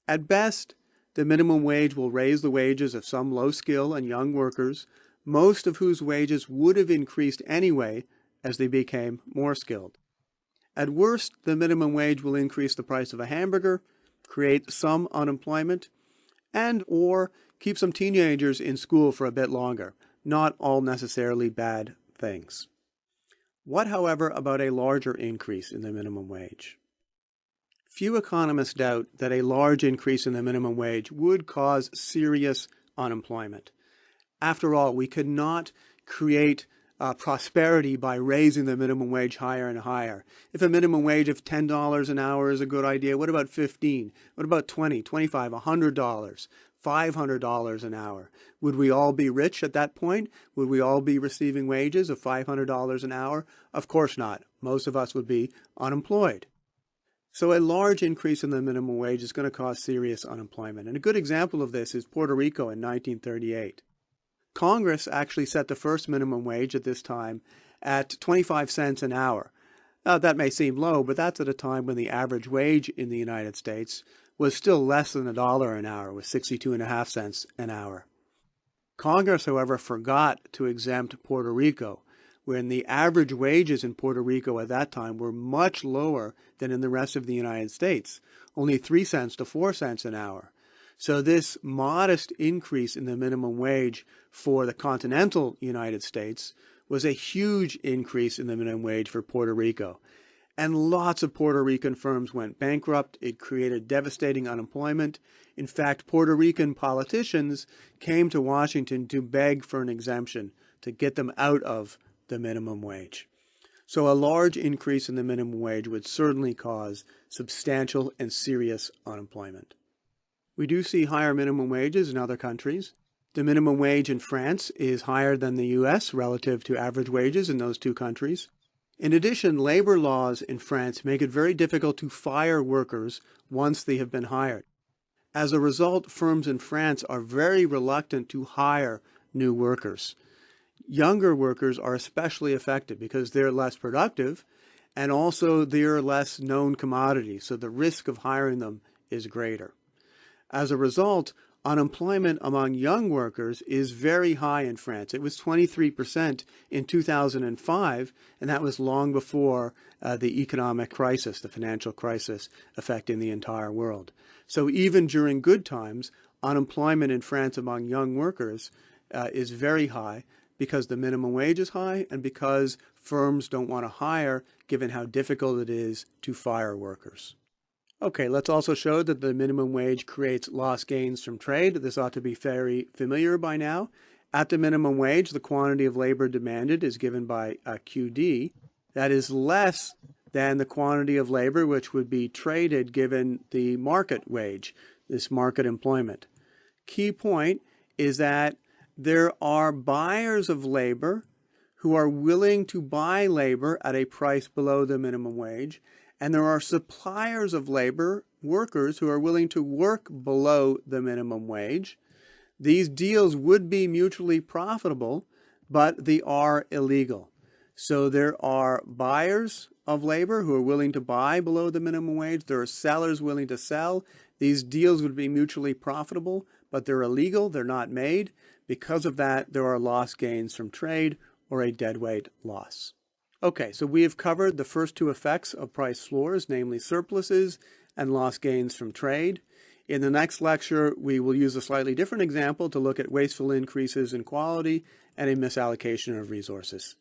At best, the minimum wage will raise the wages of some low-skill and young workers, most of whose wages would have increased anyway as they became more skilled. At worst, the minimum wage will increase the price of a hamburger, create some unemployment, and or keep some teenagers in school for a bit longer. Not all necessarily bad things. What, however, about a larger increase in the minimum wage? Few economists doubt that a large increase in the minimum wage would cause serious unemployment. After all, we could not create prosperity by raising the minimum wage higher and higher. If a minimum wage of $10 an hour is a good idea, what about $15? What about $20, $25, $100, $500 an hour? Would we all be rich at that point? Would we all be receiving wages of $500 an hour? Of course not. Most of us would be unemployed. So a large increase in the minimum wage is going to cause serious unemployment. And a good example of this is Puerto Rico in 1938. Congress actually set the first minimum wage at this time at 25 cents an hour. Now, that may seem low, but that's at a time when the average wage in the United States was still less than $1 an hour, with 62.5 cents an hour. Congress, however, forgot to exempt Puerto Rico, when the average wages in Puerto Rico at that time were much lower than in the rest of the United States, only 3 cents to 4 cents an hour. So this modest increase in the minimum wage for the continental United States was a huge increase in the minimum wage for Puerto Rico. And lots of Puerto Rican firms went bankrupt. It created devastating unemployment. In fact, Puerto Rican politicians came to Washington to beg for an exemption to get them out of the minimum wage. So a large increase in the minimum wage would certainly cause substantial and serious unemployment. We do see higher minimum wages in other countries. The minimum wage in France is higher than the US relative to average wages in those two countries. In addition, labor laws in France make it very difficult to fire workers once they have been hired. As a result, firms in France are very reluctant to hire new workers. Younger workers are especially affected because they're less productive and also they're less known commodities, so the risk of hiring them is greater. As a result, unemployment among young workers is very high in France. It was 23% in 2005, and that was long before the economic crisis, the financial crisis affecting the entire world. So even during good times, unemployment in France among young workers is very high because the minimum wage is high and because firms don't want to hire given how difficult it is to fire workers. Okay, let's also show that the minimum wage creates lost gains from trade. This ought to be very familiar by now. At the minimum wage, the quantity of labor demanded is given by QD. That is less than the quantity of labor which would be traded given the market wage, this market employment. Key point is that there are buyers of labor who are willing to buy labor at a price below the minimum wage, and there are suppliers of labor, workers, who are willing to work below the minimum wage. These deals would be mutually profitable, but they are illegal. So there are buyers of labor who are willing to buy below the minimum wage. There are sellers willing to sell. These deals would be mutually profitable, but they're illegal. They're not made. Because of that, there are lost gains from trade or a deadweight loss. Okay, so we have covered the first two effects of price floors, namely surpluses and lost gains from trade. In the next lecture, we will use a slightly different example to look at wasteful increases in quality and a misallocation of resources.